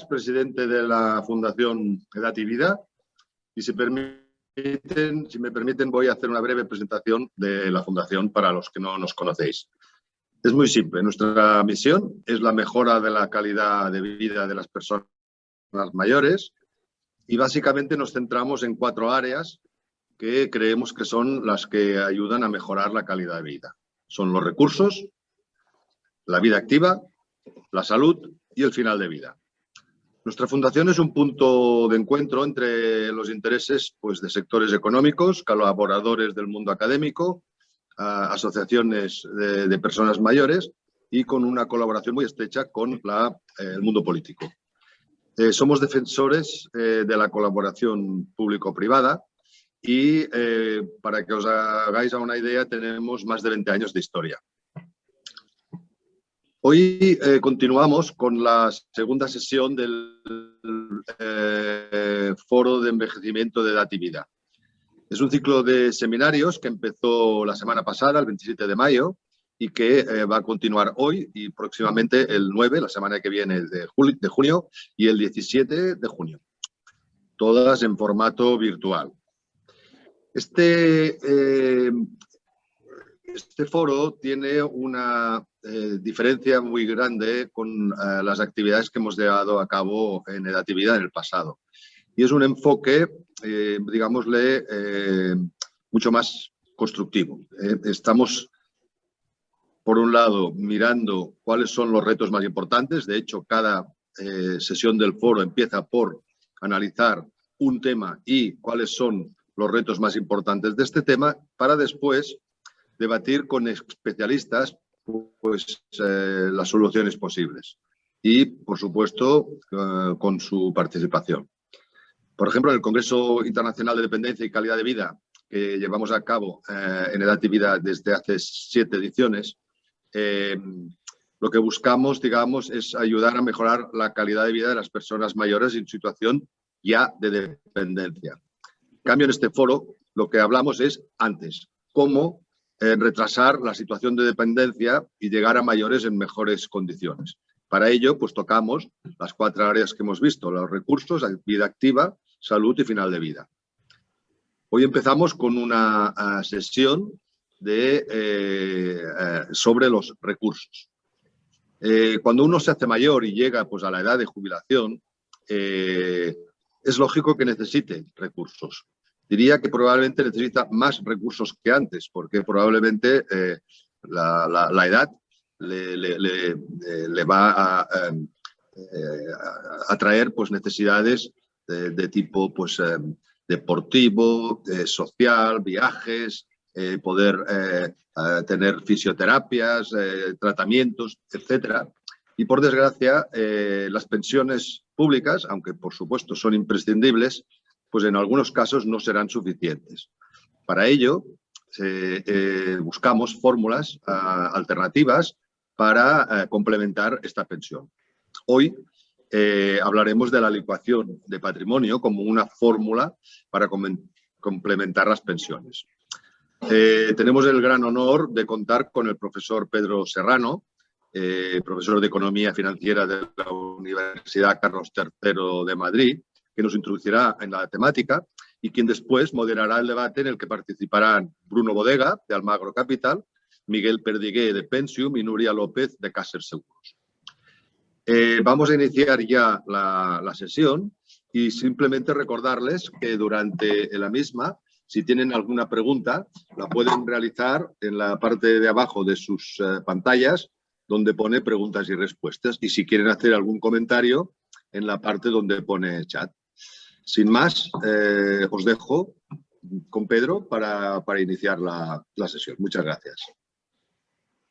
presidente de la Fundación Edad y Vida, y si me permiten voy a hacer una breve presentación de la Fundación para los que no nos conocéis. Es muy simple, nuestra misión es la mejora de la calidad de vida de las personas mayores y básicamente nos centramos en 4 áreas que creemos que son las que ayudan a mejorar la calidad de vida. Son los recursos, la vida activa, la salud y el final de vida. Nuestra fundación es un punto de encuentro entre los intereses de sectores económicos, colaboradores del mundo académico, asociaciones de personas mayores y con una colaboración muy estrecha con el mundo político. Somos defensores de la colaboración público-privada y para que os hagáis una idea tenemos más de 20 años de historia. Hoy continuamos con la segunda sesión del Foro de Envejecimiento de Edad y Vida. Es un ciclo de seminarios que empezó la semana pasada, el 27 de mayo, y que va a continuar hoy y próximamente el 9, la semana que viene de junio, y el 17 de junio. Todas en formato virtual. Este foro tiene una diferencia muy grande con las actividades que hemos llevado a cabo en Edad y Vida en el pasado. Y es un enfoque, digámosle, mucho más constructivo. Estamos, por un lado, mirando cuáles son los retos más importantes. De hecho, cada sesión del foro empieza por analizar un tema y cuáles son los retos más importantes de este tema, para después debatir con especialistas las soluciones posibles y, por supuesto, con su participación. Por ejemplo, en el Congreso Internacional de Dependencia y Calidad de Vida, que llevamos a cabo en Edad y Vida desde hace 7 ediciones, lo que buscamos, digamos, es ayudar a mejorar la calidad de vida de las personas mayores en situación ya de dependencia. En cambio, en este foro, lo que hablamos es antes, cómo retrasar la situación de dependencia y llegar a mayores en mejores condiciones. Para ello, tocamos las 4 áreas que hemos visto: los recursos, vida activa, salud y final de vida. Hoy empezamos con una sesión sobre los recursos. Cuando uno se hace mayor y llega a la edad de jubilación, es lógico que necesite recursos. Diría que probablemente necesita más recursos que antes, porque probablemente la edad le va a traer necesidades de tipo deportivo, social, viajes, poder tener fisioterapias, tratamientos, etc. Y por desgracia, las pensiones públicas, aunque por supuesto son imprescindibles, en algunos casos no serán suficientes. Para ello, buscamos fórmulas alternativas para complementar esta pensión. Hoy hablaremos de la licuación de patrimonio como una fórmula para complementar las pensiones. Tenemos el gran honor de contar con el profesor Pedro Serrano, profesor de Economía Financiera de la Universidad Carlos III de Madrid, que nos introducirá en la temática y quien después moderará el debate en el que participarán Bruno Bodega, de Almagro Capital, Miguel Perdigué, de Pensium, y Nuria López, de Caser Seguros. Vamos a iniciar ya la sesión y simplemente recordarles que durante la misma, si tienen alguna pregunta, la pueden realizar en la parte de abajo de sus pantallas, donde pone preguntas y respuestas, y si quieren hacer algún comentario, en la parte donde pone chat. Sin más, os dejo con Pedro para iniciar la sesión. Muchas gracias.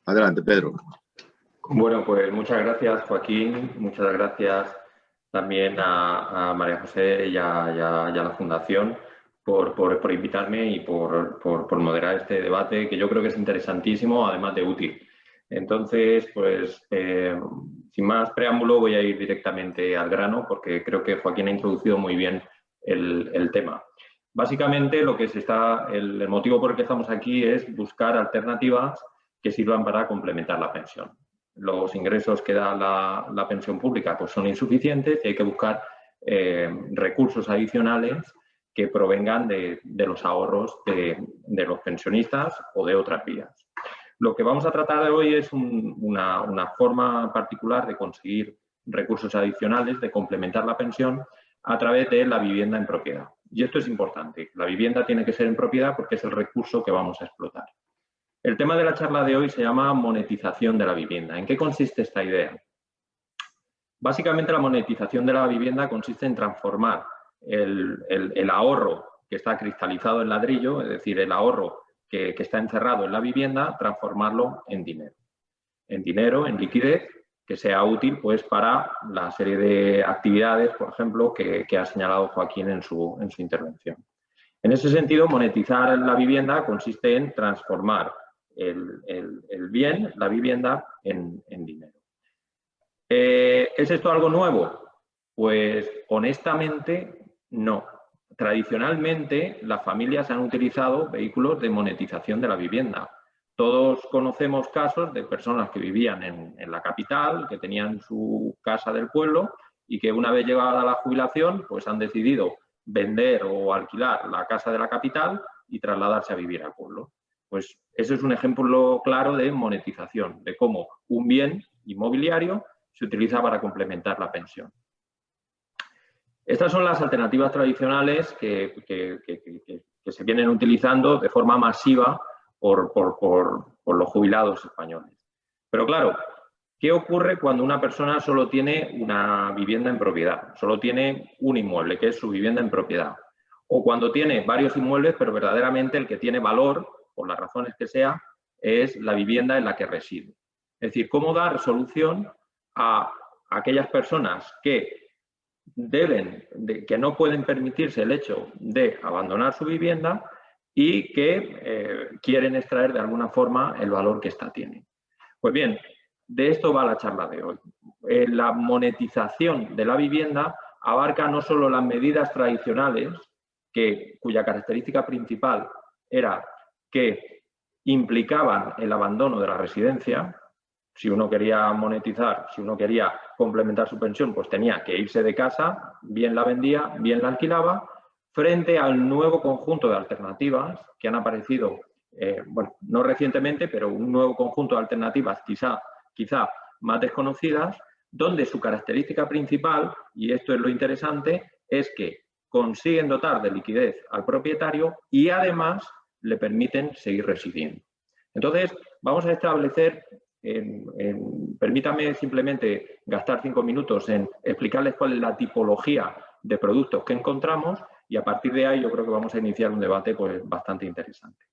Adelante, Pedro. Bueno, pues muchas gracias, Joaquín. Muchas gracias también a María José y a la Fundación por invitarme y por moderar este debate, que yo creo que es interesantísimo, además de útil. Entonces, sin más preámbulo, voy a ir directamente al grano, porque creo que Joaquín ha introducido muy bien el tema. Básicamente, el motivo por el que estamos aquí es buscar alternativas que sirvan para complementar la pensión. los ingresos que da la pensión pública pues son insuficientes y hay que buscar recursos adicionales que provengan de los ahorros de los pensionistas o de otras vías. Lo que vamos a tratar hoy es una forma particular de conseguir recursos adicionales, de complementar la pensión a través de la vivienda en propiedad. Y esto es importante. La vivienda tiene que ser en propiedad porque es el recurso que vamos a explotar. El tema de la charla de hoy se llama monetización de la vivienda. ¿En qué consiste esta idea? Básicamente la monetización de la vivienda consiste en transformar el ahorro que está cristalizado en ladrillo, es decir, el ahorro que está encerrado en la vivienda, transformarlo en dinero, en liquidez, que sea útil pues, para la serie de actividades, por ejemplo, que ha señalado Joaquín en su intervención. En ese sentido, monetizar la vivienda consiste en transformar el bien, la vivienda, en dinero. ¿Es esto algo nuevo? Pues honestamente no. Tradicionalmente las familias han utilizado vehículos de monetización de la vivienda. Todos conocemos casos de personas que vivían en la capital, que tenían su casa del pueblo y que una vez llegada la jubilación pues han decidido vender o alquilar la casa de la capital y trasladarse a vivir al pueblo. Pues ese es un ejemplo claro de monetización, de cómo un bien inmobiliario se utiliza para complementar la pensión. Estas son las alternativas tradicionales que se vienen utilizando de forma masiva por los jubilados españoles. Pero claro, ¿qué ocurre cuando una persona solo tiene una vivienda en propiedad? Solo tiene un inmueble, que es su vivienda en propiedad. O cuando tiene varios inmuebles, pero verdaderamente el que tiene valor, por las razones que sea, es la vivienda en la que reside. Es decir, cómo dar solución a aquellas personas que no pueden permitirse el hecho de abandonar su vivienda y que quieren extraer de alguna forma el valor que ésta tiene. Pues bien, de esto va la charla de hoy. La monetización de la vivienda abarca no solo las medidas tradicionales, cuya característica principal era que implicaban el abandono de la residencia. Si uno quería monetizar, si uno quería complementar su pensión, pues tenía que irse de casa, bien la vendía, bien la alquilaba, frente al nuevo conjunto de alternativas que han aparecido, bueno, no recientemente, pero un nuevo conjunto de alternativas quizá más desconocidas, donde su característica principal, y esto es lo interesante, es que consiguen dotar de liquidez al propietario y además le permiten seguir residiendo. Entonces, vamos a establecer... permítame simplemente gastar 5 minutos en explicarles cuál es la tipología de productos que encontramos y a partir de ahí yo creo que vamos a iniciar un debate pues, bastante interesante.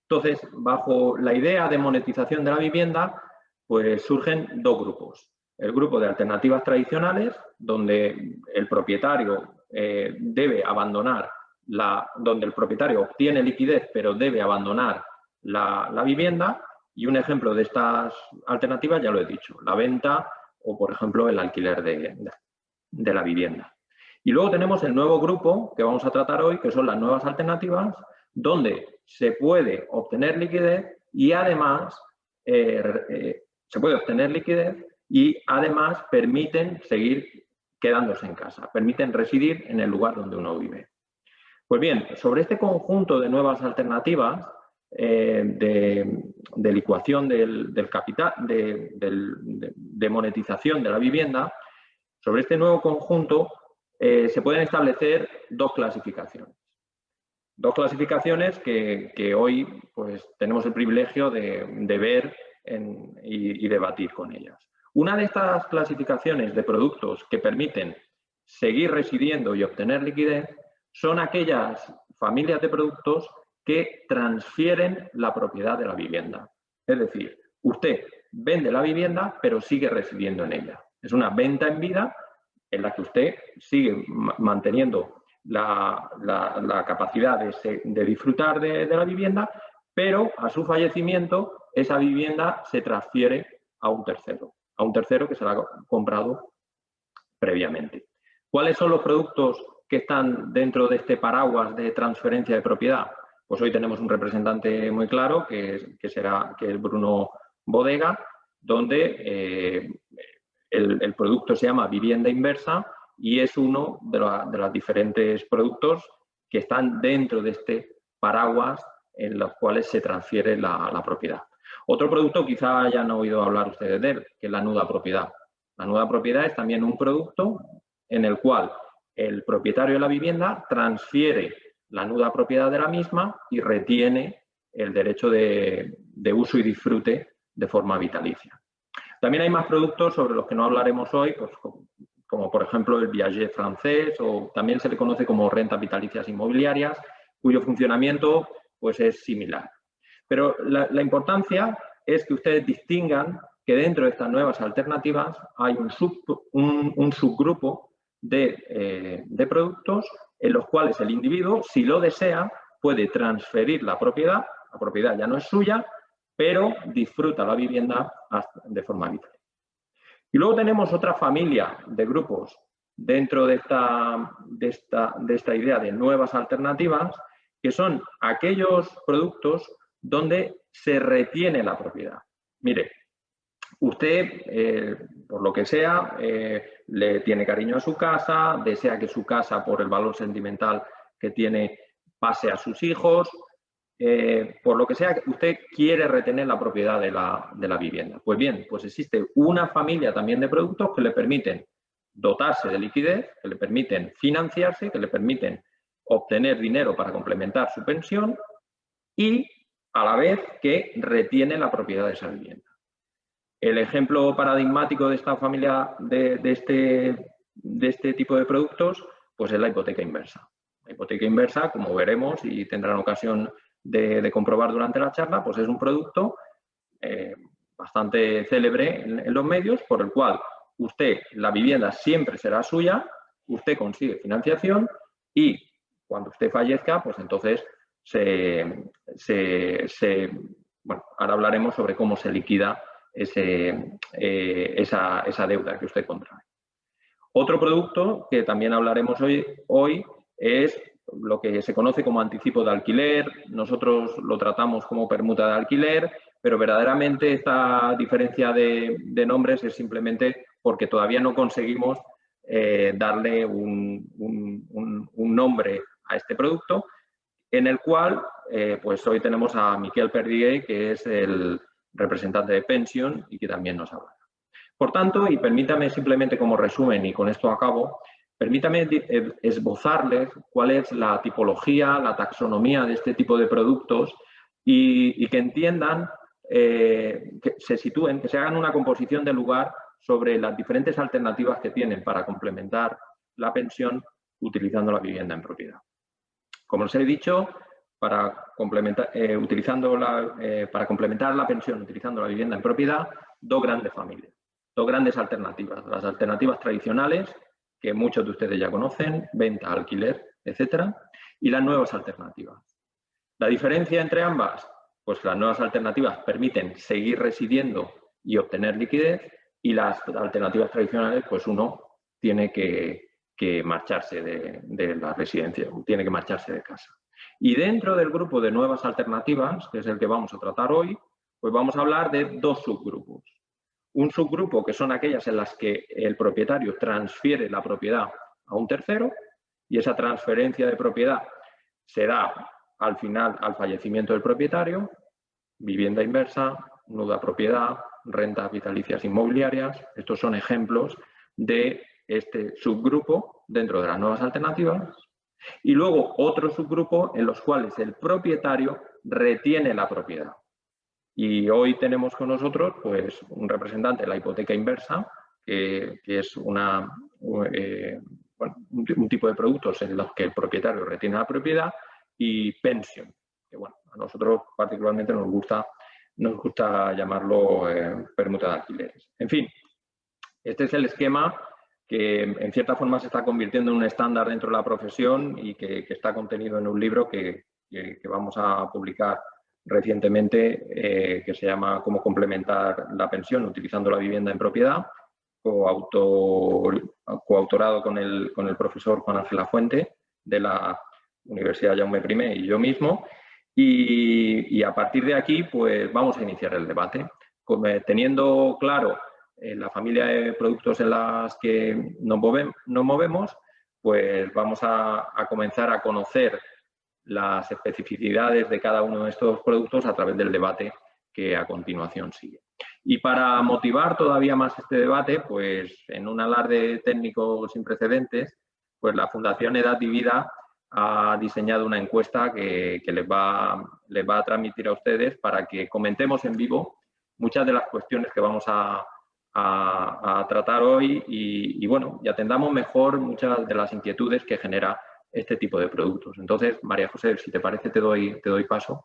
Entonces, bajo la idea de monetización de la vivienda, pues surgen dos grupos. El grupo de alternativas tradicionales, donde el propietario debe abandonar, donde el propietario obtiene liquidez pero debe abandonar la vivienda. Y un ejemplo de estas alternativas, ya lo he dicho, la venta o, por ejemplo, el alquiler de la vivienda. Y luego tenemos el nuevo grupo que vamos a tratar hoy, que son las nuevas alternativas, donde se puede obtener liquidez y además permiten seguir quedándose en casa, permiten residir en el lugar donde uno vive. Pues bien, sobre este conjunto de nuevas alternativas, de licuación del capital, de monetización de la vivienda, sobre este nuevo conjunto se pueden establecer dos clasificaciones. Dos clasificaciones que hoy pues, tenemos el privilegio de ver y debatir con ellas. Una de estas clasificaciones de productos que permiten seguir residiendo y obtener liquidez son aquellas familias de productos que transfieren la propiedad de la vivienda. Es decir, usted vende la vivienda, pero sigue residiendo en ella. Es una venta en vida en la que usted sigue manteniendo la capacidad de disfrutar de la vivienda, pero a su fallecimiento esa vivienda se transfiere a un tercero que se la ha comprado previamente. ¿Cuáles son los productos que están dentro de este paraguas de transferencia de propiedad? Pues hoy tenemos un representante muy claro, que es Bruno Bodega, donde el producto se llama vivienda inversa y es uno de los diferentes productos que están dentro de este paraguas en los cuales se transfiere la propiedad. Otro producto quizá hayan oído hablar ustedes de él, que es la nuda propiedad. La nuda propiedad es también un producto en el cual el propietario de la vivienda transfiere la nuda propiedad de la misma y retiene el derecho de uso y disfrute de forma vitalicia. También hay más productos sobre los que no hablaremos hoy, pues, como por ejemplo el viager francés, o también se le conoce como rentas vitalicias inmobiliarias, cuyo funcionamiento pues, es similar. Pero la importancia es que ustedes distingan que dentro de estas nuevas alternativas hay un subgrupo de productos en los cuales el individuo, si lo desea, puede transferir la propiedad ya no es suya, pero disfruta la vivienda de forma vital. Y luego tenemos otra familia de grupos dentro de esta idea de nuevas alternativas, que son aquellos productos donde se retiene la propiedad. Mire, usted, por lo que sea, le tiene cariño a su casa, desea que su casa, por el valor sentimental que tiene, pase a sus hijos. Por lo que sea, usted quiere retener la propiedad de la vivienda. Pues bien, pues existe una familia también de productos que le permiten dotarse de liquidez, que le permiten financiarse, que le permiten obtener dinero para complementar su pensión y a la vez que retiene la propiedad de esa vivienda. El ejemplo paradigmático de esta familia, de este tipo de productos, pues es la hipoteca inversa. La hipoteca inversa, como veremos y tendrán ocasión de comprobar durante la charla, pues es un producto bastante célebre en los medios, por el cual la vivienda siempre será suya, usted consigue financiación y cuando usted fallezca, pues entonces bueno, ahora hablaremos sobre cómo se liquida esa deuda que usted contrae. Otro producto que también hablaremos hoy es lo que se conoce como anticipo de alquiler. Nosotros lo tratamos como permuta de alquiler, pero verdaderamente esta diferencia de nombres es simplemente porque todavía no conseguimos darle un nombre a este producto, en el cual pues hoy tenemos a Miquel Perdiguer, que es el representante de Pension y que también nos habla. Por tanto, y permítame simplemente como resumen, y con esto acabo, permítame esbozarles cuál es la tipología, la taxonomía de este tipo de productos y que entiendan, que se sitúen, que se hagan una composición de lugar sobre las diferentes alternativas que tienen para complementar la pensión utilizando la vivienda en propiedad. Como os he dicho, para complementar la pensión utilizando la vivienda en propiedad, dos grandes familias, dos grandes alternativas. Las alternativas tradicionales, que muchos de ustedes ya conocen, venta, alquiler, etcétera, y las nuevas alternativas. La diferencia entre ambas, pues las nuevas alternativas permiten seguir residiendo y obtener liquidez, y las alternativas tradicionales, pues uno tiene que marcharse de la residencia, tiene que marcharse de casa. Y dentro del grupo de nuevas alternativas, que es el que vamos a tratar hoy, pues vamos a hablar de dos subgrupos. Un subgrupo que son aquellas en las que el propietario transfiere la propiedad a un tercero y esa transferencia de propiedad se da al final al fallecimiento del propietario, vivienda inversa, nuda propiedad, rentas vitalicias inmobiliarias. Estos son ejemplos de este subgrupo dentro de las nuevas alternativas. Y luego otro subgrupo en los cuales el propietario retiene la propiedad. Y hoy tenemos con nosotros pues, un representante de la hipoteca inversa, que es un tipo de productos en los que el propietario retiene la propiedad, y pension, que bueno, a nosotros particularmente nos gusta llamarlo permuta de alquileres. En fin, este es el esquema que en cierta forma se está convirtiendo en un estándar dentro de la profesión y que está contenido en un libro que vamos a publicar recientemente, que se llama Cómo complementar la pensión utilizando la vivienda en propiedad, coautorado con el profesor Juan Ángel Lafuente de la Universidad Jaume I y yo mismo. Y a partir de aquí, pues vamos a iniciar el debate. teniendo claro la familia de productos en las que nos movemos, pues vamos a comenzar a conocer las especificidades de cada uno de estos productos a través del debate que a continuación sigue. Y para motivar todavía más este debate, pues en un alarde técnico sin precedentes, pues la Fundación Edad y Vida ha diseñado una encuesta que les va a transmitir a ustedes para que comentemos en vivo muchas de las cuestiones que vamos a tratar hoy y bueno, y atendamos mejor muchas de las inquietudes que genera este tipo de productos. Entonces, María José, si te parece, te doy paso.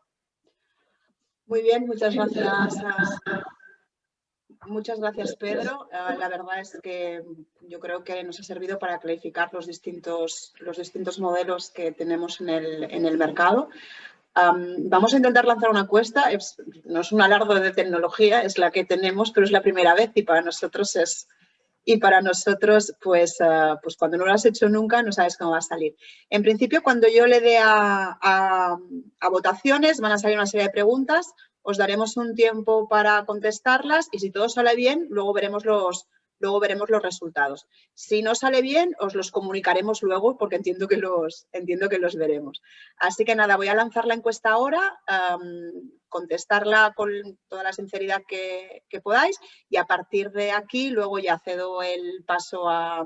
Muy bien, muchas gracias. Muchas gracias, Pedro. La verdad es que yo creo que nos ha servido para clarificar los distintos modelos que tenemos en el mercado. Vamos a intentar lanzar una encuesta. No es un alarde de tecnología, es la que tenemos, pero es la primera vez y para nosotros pues cuando no lo has hecho nunca no sabes cómo va a salir. En principio, cuando yo le dé a votaciones, van a salir una serie de preguntas. Os daremos un tiempo para contestarlas y si todo sale bien, luego veremos los resultados. Si no sale bien, os los comunicaremos luego porque entiendo que los veremos. Así que nada, voy a lanzar la encuesta ahora, contestarla con toda la sinceridad que podáis y a partir de aquí luego ya cedo el paso a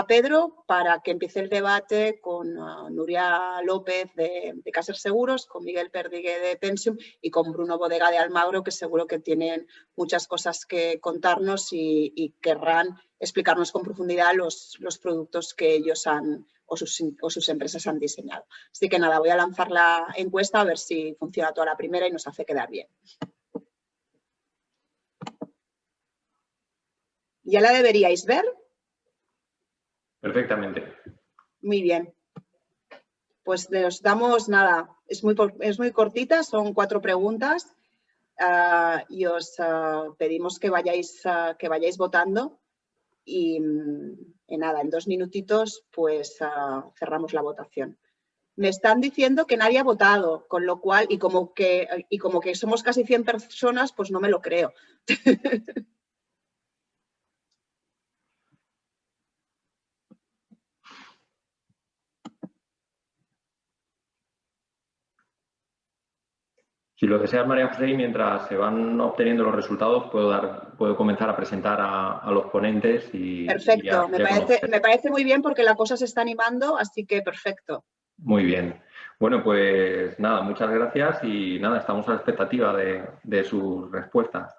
Pedro para que empiece el debate con Nuria López de Caser Seguros, con Miguel Perdigué de Pensium y con Bruno Bodega de Almagro, que seguro que tienen muchas cosas que contarnos y querrán explicarnos con profundidad los productos que ellos o sus empresas han diseñado. Así que nada, voy a lanzar la encuesta a ver si funciona toda la primera y nos hace quedar bien. ¿Ya la deberíais ver? Perfectamente. Muy bien. Pues les damos nada, es muy cortita, son 4 preguntas y os pedimos que vayáis votando y nada, en 2 minutitos pues cerramos la votación. Me están diciendo que nadie ha votado, con lo cual, y como que somos casi 100 personas, pues no me lo creo. Si lo deseas, María José, y mientras se van obteniendo los resultados, puedo comenzar a presentar a los ponentes. Perfecto, me parece muy bien porque la cosa se está animando, así que perfecto. Muy bien. Bueno, pues nada, muchas gracias y nada, estamos a la expectativa de sus respuestas.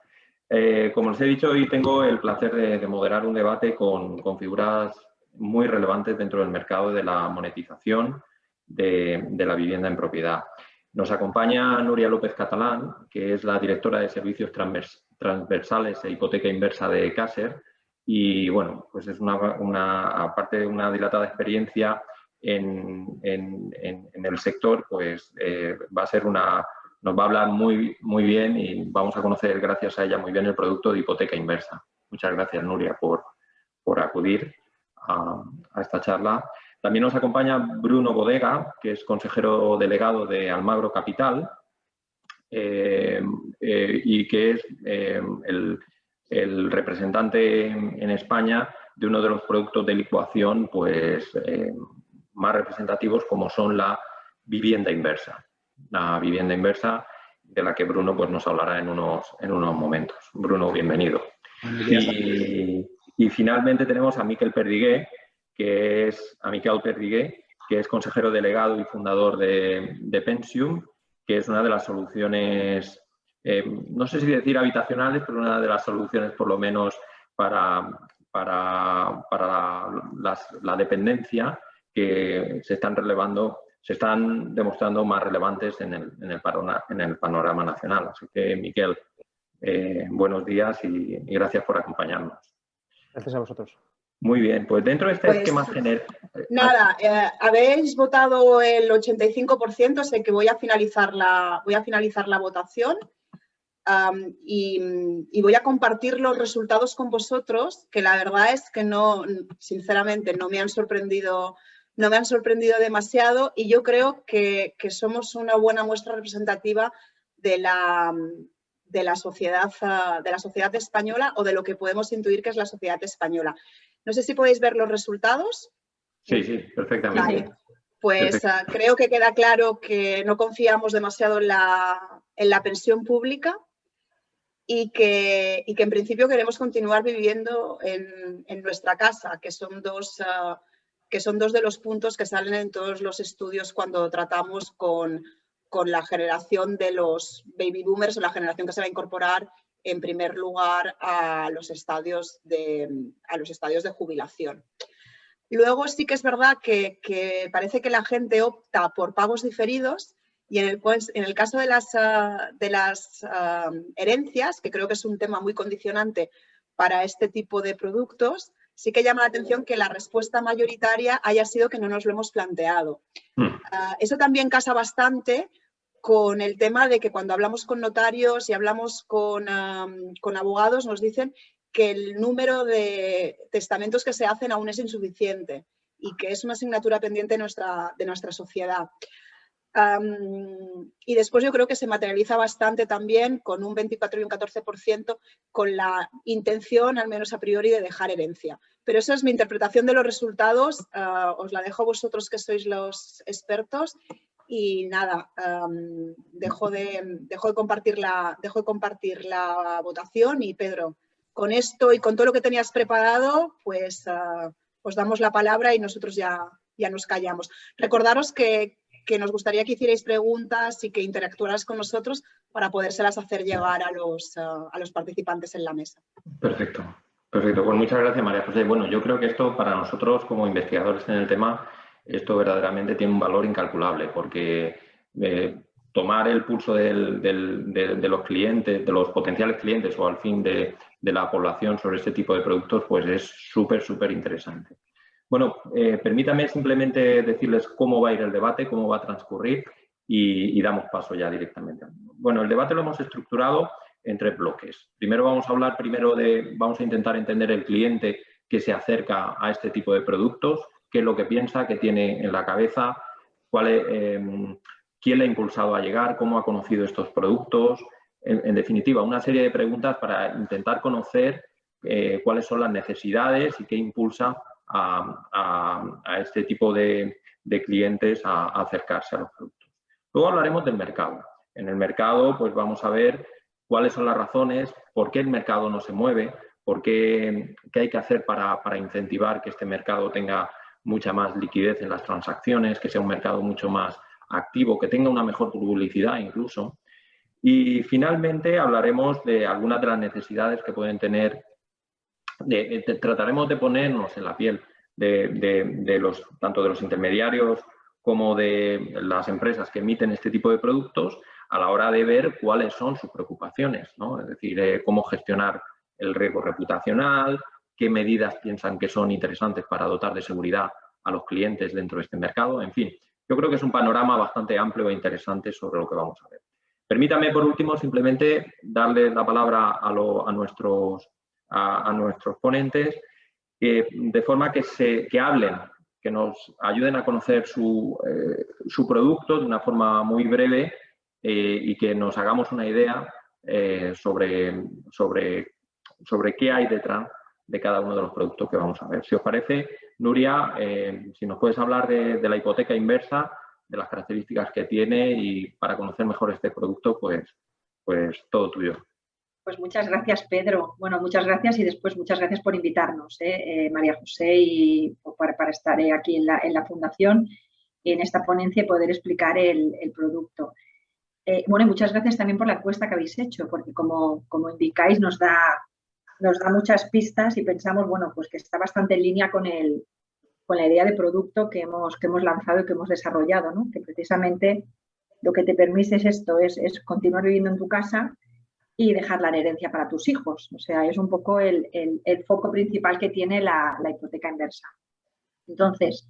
Como les he dicho, hoy tengo el placer de moderar un debate con figuras muy relevantes dentro del mercado de la monetización de la vivienda en propiedad. Nos acompaña Nuria López Catalán, que es la directora de Servicios Transversales e Hipoteca Inversa de Caser y, bueno, pues es aparte de una dilatada experiencia en el sector, pues nos va a hablar muy bien y vamos a conocer gracias a ella muy bien el producto de hipoteca inversa. Muchas gracias, Nuria, por acudir a esta charla. También nos acompaña Bruno Bodega, que es consejero delegado de Almagro Capital y que es el representante en España de uno de los productos de licuación pues, más representativos como son la vivienda inversa. La vivienda inversa de la que Bruno pues, nos hablará en unos momentos. Bruno, bienvenido. Y finalmente tenemos a Miquel Perdigué, que es consejero delegado y fundador de Pensium, que es una de las soluciones, no sé si decir habitacionales, pero una de las soluciones por lo menos para la dependencia que se están demostrando más relevantes en el panorama nacional. Así que, Miquel, buenos días y gracias por acompañarnos. Gracias a vosotros. Muy bien, pues dentro de este esquema general... Nada, habéis votado el 85%, sé que voy a finalizar la votación y voy a compartir los resultados con vosotros, que la verdad es que sinceramente no me han sorprendido demasiado y yo creo que somos una buena muestra representativa de la sociedad española o de lo que podemos intuir que es la sociedad española. No sé si podéis ver los resultados. Sí, sí, perfectamente. Vale. Pues creo que queda claro que no confiamos demasiado en la pensión pública y que en principio queremos continuar viviendo en nuestra casa, que son dos de los puntos que salen en todos los estudios cuando tratamos con la generación de los baby boomers o la generación que se va a incorporar en primer lugar a los estadios de jubilación. Luego sí que es verdad que parece que la gente opta por pagos diferidos y en el caso de las herencias, que creo que es un tema muy condicionante para este tipo de productos, sí que llama la atención que la respuesta mayoritaria haya sido que no nos lo hemos planteado. Eso también casa bastante con el tema de que cuando hablamos con notarios y hablamos con abogados nos dicen que el número de testamentos que se hacen aún es insuficiente y que es una asignatura pendiente de nuestra sociedad. Y después yo creo que se materializa bastante también con un 24 y un 14% con la intención, al menos a priori, de dejar herencia. Pero esa es mi interpretación de los resultados. Os la dejo a vosotros que sois los expertos. Y nada, dejo de compartir la votación y Pedro, con esto y con todo lo que tenías preparado, pues os damos la palabra y nosotros ya nos callamos. Recordaros que nos gustaría que hicierais preguntas y que interactuaras con nosotros para podérselas hacer llegar a los participantes en la mesa. Perfecto, perfecto. Pues muchas gracias, María José. Bueno, yo creo que esto para nosotros como investigadores en el tema, esto verdaderamente tiene un valor incalculable porque tomar el pulso de los clientes, de los potenciales clientes o al fin de la población sobre este tipo de productos, pues es súper, súper interesante. Bueno, permítame simplemente decirles cómo va a ir el debate, cómo va a transcurrir y damos paso ya directamente. Bueno, el debate lo hemos estructurado en 3 bloques. Primero vamos a intentar entender el cliente que se acerca a este tipo de productos, qué es lo que piensa, qué tiene en la cabeza, quién le ha impulsado a llegar, cómo ha conocido estos productos. En definitiva, una serie de preguntas para intentar conocer cuáles son las necesidades y qué impulsa a este tipo de clientes a acercarse a los productos. Luego hablaremos del mercado. En el mercado, pues vamos a ver cuáles son las razones, por qué el mercado no se mueve, qué hay que hacer para incentivar que este mercado tenga mucha más liquidez en las transacciones, que sea un mercado mucho más activo, que tenga una mejor publicidad incluso. Y finalmente hablaremos de algunas de las necesidades que pueden tener. Trataremos de ponernos en la piel tanto de los intermediarios como de las empresas que emiten este tipo de productos a la hora de ver cuáles son sus preocupaciones, ¿no? Es decir, cómo gestionar el riesgo reputacional, qué medidas piensan que son interesantes para dotar de seguridad a los clientes dentro de este mercado. En fin, yo creo que es un panorama bastante amplio e interesante sobre lo que vamos a ver. Permítame, por último, simplemente darle la palabra a nuestros ponentes, de forma que hablen, que nos ayuden a conocer su producto de una forma muy breve y que nos hagamos una idea sobre qué hay detrás de cada uno de los productos que vamos a ver. Si os parece, Nuria, si nos puedes hablar de la hipoteca inversa, de las características que tiene y para conocer mejor este producto, pues todo tuyo. Pues muchas gracias, Pedro. Bueno, muchas gracias y después muchas gracias por invitarnos, María José, y para estar aquí en la Fundación, en esta ponencia y poder explicar el producto. Bueno, y muchas gracias también por la encuesta que habéis hecho, porque como indicáis nos da muchas pistas y pensamos, bueno, pues que está bastante en línea con la idea de producto que hemos lanzado y que hemos desarrollado, ¿no? Que precisamente lo que te permite es esto, es continuar viviendo en tu casa y dejar la herencia para tus hijos. O sea, es un poco el foco principal que tiene la hipoteca inversa. Entonces,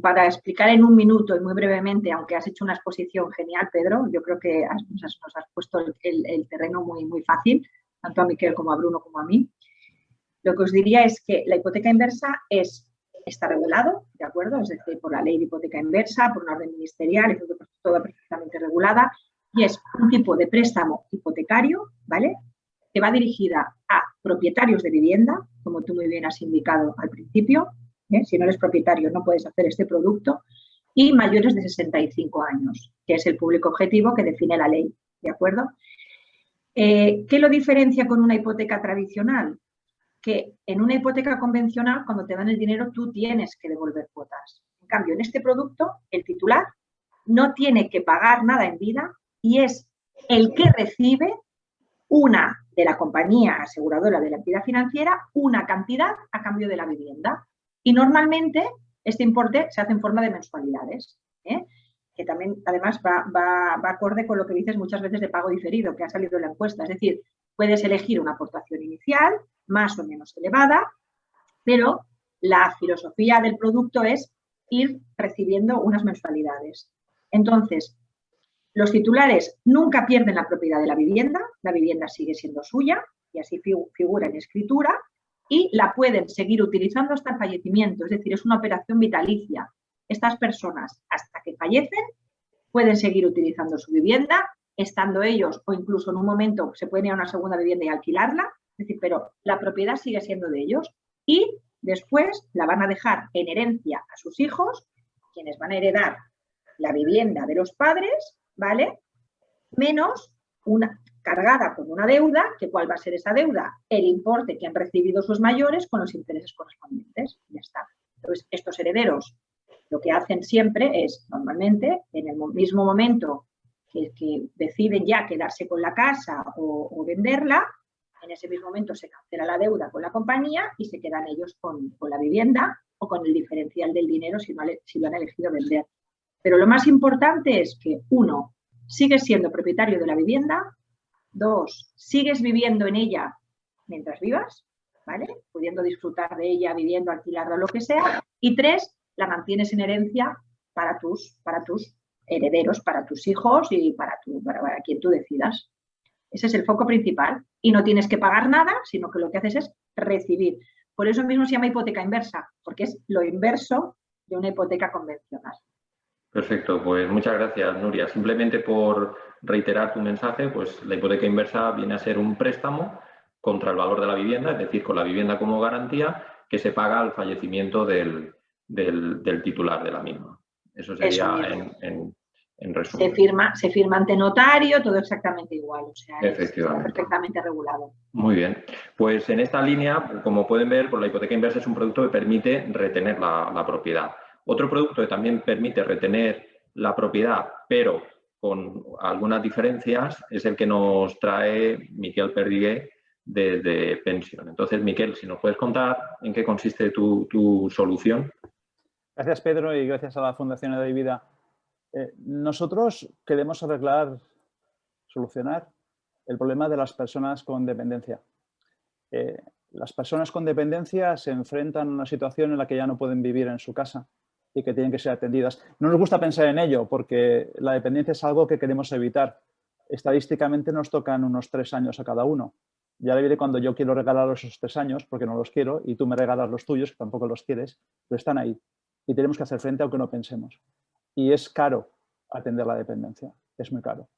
para explicar en un minuto y muy brevemente, aunque has hecho una exposición genial, Pedro, yo creo que nos has puesto el terreno muy, muy fácil, tanto a Miquel como a Bruno como a mí. Lo que os diría es que la hipoteca inversa está regulado, ¿de acuerdo? Es decir, por la ley de hipoteca inversa, por una orden ministerial, es toda perfectamente regulada. y es un tipo de préstamo hipotecario, ¿vale?, que va dirigida a propietarios de vivienda, como tú muy bien has indicado al principio. Si no eres propietario no puedes hacer este producto, y mayores de 65 años, que es el público objetivo que define la ley, ¿de acuerdo? ¿Qué lo diferencia con una hipoteca tradicional? Que en una hipoteca convencional, cuando te dan el dinero, tú tienes que devolver cuotas. En cambio, en este producto, el titular no tiene que pagar nada en vida y es el que recibe una de la compañía aseguradora de la entidad financiera, una cantidad a cambio de la vivienda. Y normalmente este importe se hace en forma de mensualidades, que también además va acorde con lo que dices muchas veces de pago diferido, que ha salido en la encuesta. Es decir, puedes elegir una aportación inicial más o menos elevada, pero la filosofía del producto es ir recibiendo unas mensualidades. Entonces, los titulares nunca pierden la propiedad de la vivienda sigue siendo suya y así figura en escritura, y la pueden seguir utilizando hasta el fallecimiento, es decir, es una operación vitalicia. Estas personas, hasta que fallecen, pueden seguir utilizando su vivienda, estando ellos o incluso en un momento se pueden ir a una segunda vivienda y alquilarla, es decir, pero la propiedad sigue siendo de ellos y después la van a dejar en herencia a sus hijos, quienes van a heredar la vivienda de los padres, ¿vale?, menos una cargada con una deuda, que ¿cuál va a ser esa deuda? El importe que han recibido sus mayores con los intereses correspondientes. Ya está. Entonces, estos herederos lo que hacen siempre es, normalmente, en el mismo momento que deciden ya quedarse con la casa o venderla, en ese mismo momento se cancela la deuda con la compañía y se quedan ellos con la vivienda o con el diferencial del dinero si lo han elegido vender. Pero lo más importante es que, 1, sigues siendo propietario de la vivienda, 2, sigues viviendo en ella mientras vivas, ¿vale?, pudiendo disfrutar de ella, viviendo, alquilarla, lo que sea, y 3, la mantienes en herencia para tus herederos, para tus hijos y para quien tú decidas. Ese es el foco principal y no tienes que pagar nada, sino que lo que haces es recibir. Por eso mismo se llama hipoteca inversa, porque es lo inverso de una hipoteca convencional. Perfecto, pues muchas gracias, Nuria. Simplemente por reiterar tu mensaje, pues la hipoteca inversa viene a ser un préstamo contra el valor de la vivienda, es decir, con la vivienda como garantía, que se paga al fallecimiento del titular de la misma. Eso sería en resumen. Se firma ante notario, todo exactamente igual, o sea, está perfectamente regulado. Muy bien. Pues en esta línea, como pueden ver, pues la hipoteca inversa es un producto que permite retener la propiedad. Otro producto que también permite retener la propiedad, pero con algunas diferencias, es el que nos trae Miquel Perdiguer de Pension. Entonces, Miquel, si nos puedes contar en qué consiste tu solución. Gracias, Pedro, y gracias a la Fundación Edad y Vida. Nosotros queremos solucionar el problema de las personas con dependencia. Las personas con dependencia se enfrentan a una situación en la que ya no pueden vivir en su casa y que tienen que ser atendidas. No nos gusta pensar en ello porque la dependencia es algo que queremos evitar. Estadísticamente nos tocan unos 3 años a cada uno. Ya le diré cuando yo quiero regalaros esos 3 años, porque no los quiero, y tú me regalas los tuyos, que tampoco los quieres, pero están ahí. Y tenemos que hacer frente aunque no pensemos. Y es caro atender la dependencia, es muy caro.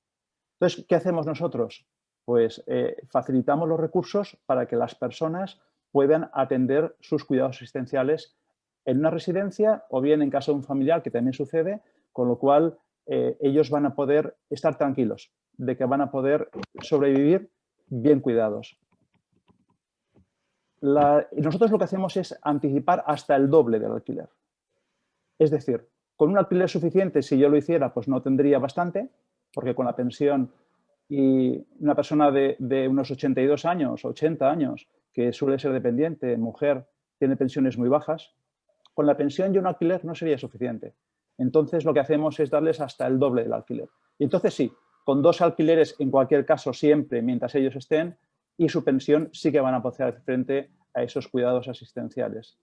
Entonces, ¿qué hacemos nosotros? Pues facilitamos los recursos para que las personas puedan atender sus cuidados asistenciales en una residencia o bien en casa de un familiar, que también sucede, con lo cual ellos van a poder estar tranquilos de que van a poder sobrevivir bien cuidados. Nosotros lo que hacemos es anticipar hasta el doble del alquiler. Es decir, con un alquiler suficiente, si yo lo hiciera, pues no tendría bastante, porque con la pensión y una persona de unos 82 años, 80 años, que suele ser dependiente, mujer, tiene pensiones muy bajas, con la pensión y un alquiler no sería suficiente. Entonces, lo que hacemos es darles hasta el doble del alquiler. Y entonces sí, con 2 alquileres, en cualquier caso, siempre, mientras ellos estén, y su pensión sí que van a poder hacer frente a esos cuidados asistenciales.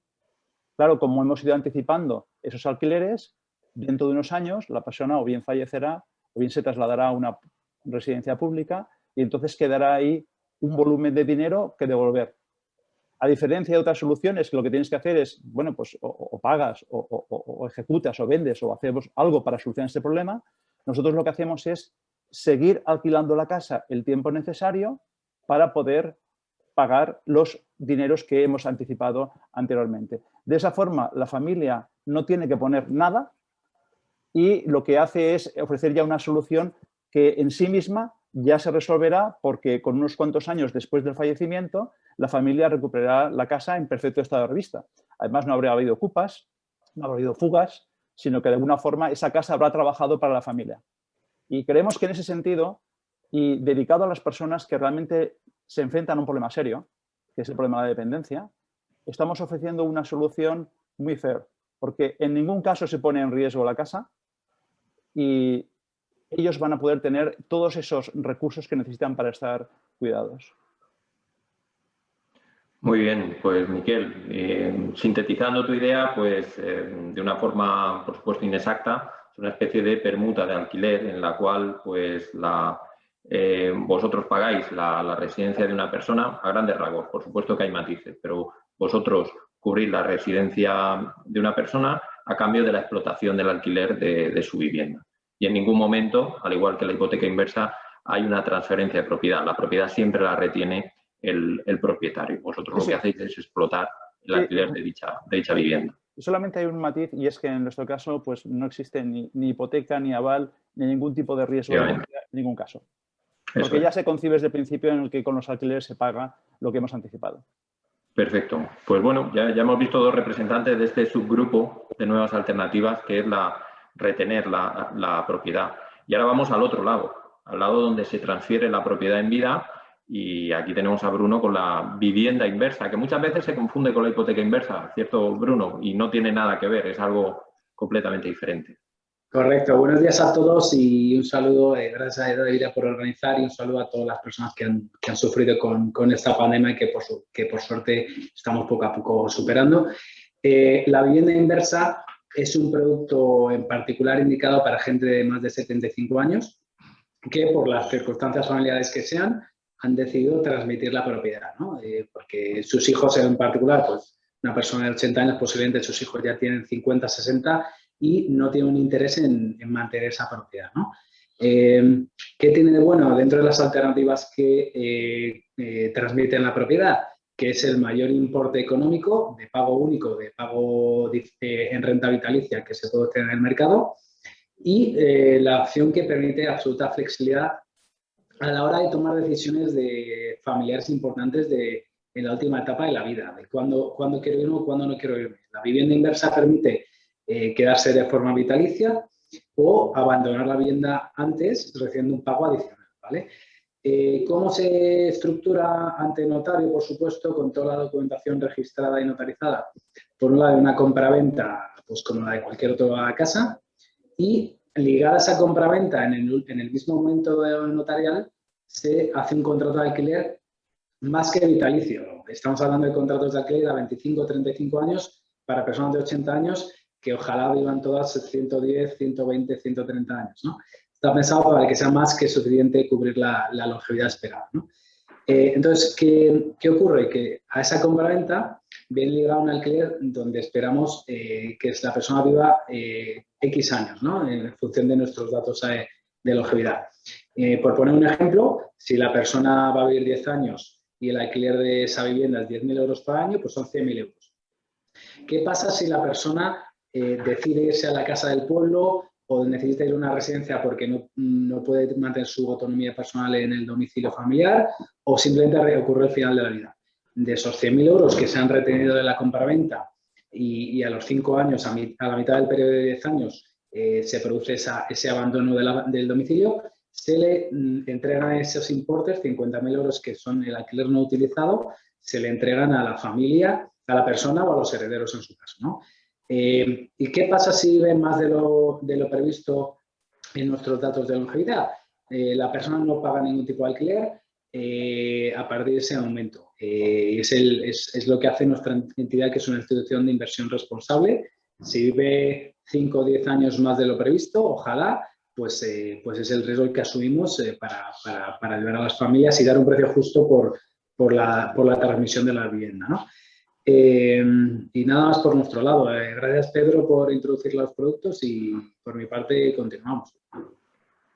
Claro, como hemos ido anticipando esos alquileres, dentro de unos años la persona o bien fallecerá o bien se trasladará a una residencia pública y entonces quedará ahí un volumen de dinero que devolver. A diferencia de otras soluciones, que lo que tienes que hacer es, bueno, pues o pagas o ejecutas o vendes o hacemos algo para solucionar este problema, nosotros lo que hacemos es seguir alquilando la casa el tiempo necesario para poder pagar los dineros que hemos anticipado anteriormente. De esa forma, la familia no tiene que poner nada y lo que hace es ofrecer ya una solución que en sí misma ya se resolverá porque con unos cuantos años después del fallecimiento la familia recuperará la casa en perfecto estado de revista. Además, no habrá habido ocupas, no habrá habido fugas, sino que de alguna forma esa casa habrá trabajado para la familia. Y creemos que en ese sentido, y dedicado a las personas que realmente se enfrentan a un problema serio, que es el problema de la dependencia, estamos ofreciendo una solución muy fair, porque en ningún caso se pone en riesgo la casa y ellos van a poder tener todos esos recursos que necesitan para estar cuidados. Muy bien, pues Miquel, sintetizando tu idea, pues de una forma, por supuesto, inexacta, es una especie de permuta de alquiler en la cual pues vosotros pagáis la residencia de una persona a grandes rasgos. Por supuesto que hay matices, pero vosotros cubrís la residencia de una persona a cambio de la explotación del alquiler de su vivienda. Y en ningún momento, al igual que la hipoteca inversa, hay una transferencia de propiedad. La propiedad siempre la retiene el propietario. Vosotros lo que hacéis es explotar el alquiler de dicha vivienda. Solamente hay un matiz y es que en nuestro caso pues, no existe ni hipoteca, ni aval, ni ningún tipo de riesgo en ningún caso. Porque ya se concibe desde el principio en el que con los alquileres se paga lo que hemos anticipado. Perfecto. Pues bueno, ya hemos visto dos representantes de este subgrupo de nuevas alternativas, que es retener la propiedad. Y ahora vamos al otro lado, al lado donde se transfiere la propiedad en vida. Y aquí tenemos a Bruno con la vivienda inversa, que muchas veces se confunde con la hipoteca inversa, ¿cierto, Bruno? Y no tiene nada que ver, es algo completamente diferente. Correcto. Buenos días a todos y un saludo, gracias a Edavira por organizar, y un saludo a todas las personas que han sufrido con esta pandemia y que por suerte estamos poco a poco superando. La vivienda inversa es un producto en particular indicado para gente de más de 75 años que por las circunstancias familiares que sean han decidido transmitir la propiedad, ¿no? Porque sus hijos en particular, pues una persona de 80 años, posiblemente sus hijos ya tienen 50, 60 y no tienen un interés en mantener esa propiedad, ¿no? ¿Qué tiene de bueno dentro de las alternativas que transmiten la propiedad? Que es el mayor importe económico de pago único, de pago en renta vitalicia que se puede obtener en el mercado, y la opción que permite absoluta flexibilidad a la hora de tomar decisiones de familiares importantes en la última etapa de la vida, de cuándo quiero irme o cuándo no quiero irme. La vivienda inversa permite quedarse de forma vitalicia o abandonar la vivienda antes recibiendo un pago adicional, ¿vale? ¿Cómo se estructura ante notario? Por supuesto, con toda la documentación registrada y notarizada. Por un lado, una compraventa, pues como la de cualquier otra casa, y ligada a esa compraventa en el mismo momento notarial se hace un contrato de alquiler más que vitalicio. Estamos hablando de contratos de alquiler a 25 o 35 años para personas de 80 años que ojalá vivan todas 110, 120, 130 años, ¿no? Está pensado para que sea más que suficiente cubrir la longevidad esperada, ¿no? Entonces, ¿qué ocurre? Que a esa compraventa viene ligado un alquiler donde esperamos que la persona viva X años, ¿no? En función de nuestros datos de longevidad. Por poner un ejemplo, si la persona va a vivir 10 años y el alquiler de esa vivienda es 10.000 euros por año, pues son 100.000 euros. ¿Qué pasa si la persona decide irse a la casa del pueblo o necesita ir a una residencia porque no puede mantener su autonomía personal en el domicilio familiar, o simplemente ocurre el final de la vida? De esos 100.000 euros que se han retenido de la compraventa y a los 5 años, a la mitad del periodo de 10 años, se produce ese abandono del domicilio, se le entregan esos importes, 50.000 euros que son el alquiler no utilizado, se le entregan a la familia, a la persona o a los herederos en su caso, ¿no? ¿Y qué pasa si ven más de lo previsto en nuestros datos de longevidad? La persona no paga ningún tipo de alquiler a partir de ese momento. Es lo que hace nuestra entidad, que es una institución de inversión responsable. Si vive 5 o 10 años más de lo previsto, ojalá, pues es el riesgo que asumimos para ayudar a las familias y dar un precio justo por la transmisión de la vivienda, ¿no? Y nada más por nuestro lado. Gracias, Pedro, por introducir los productos, y por mi parte continuamos.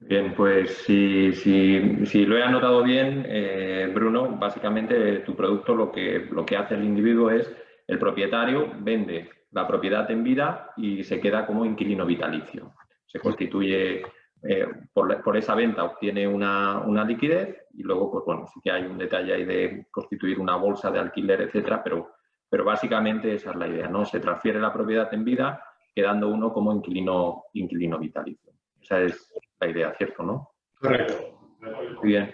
Bien, pues si lo he anotado bien, Bruno, básicamente tu producto lo que hace el individuo es, el propietario vende la propiedad en vida y se queda como inquilino vitalicio. Se constituye, por esa venta obtiene una liquidez y luego, pues bueno, sí que hay un detalle ahí de constituir una bolsa de alquiler, etcétera, pero básicamente esa es la idea, ¿no? Se transfiere la propiedad en vida quedando uno como inquilino vitalicio. Esa es la idea, ¿cierto, no? Correcto. Muy bien.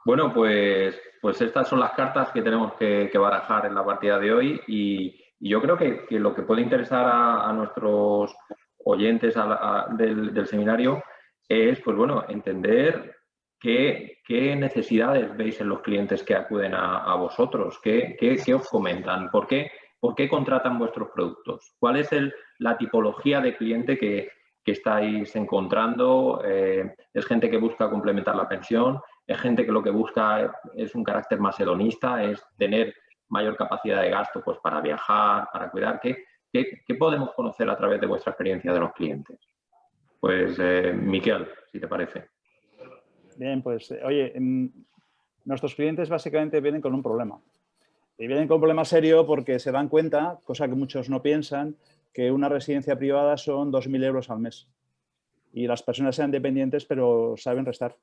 Bueno, pues estas son las cartas que tenemos que barajar en la partida de hoy y yo creo que lo que puede interesar a nuestros oyentes del seminario es, pues bueno, entender qué necesidades veis en los clientes que acuden a vosotros, qué os comentan, por qué contratan vuestros productos, cuál es la tipología de cliente que estáis encontrando. Es gente que busca complementar la pensión, es gente que lo que busca es un carácter más hedonista, es tener mayor capacidad de gasto pues, para viajar, para cuidar. ¿Qué podemos conocer a través de vuestra experiencia de los clientes? Pues, Miquel, si te parece. Bien, pues, oye, nuestros clientes básicamente vienen con un problema. Y vienen con un problema serio porque se dan cuenta, cosa que muchos no piensan, que una residencia privada son 2.000 euros al mes. Y las personas sean dependientes, pero saben restar.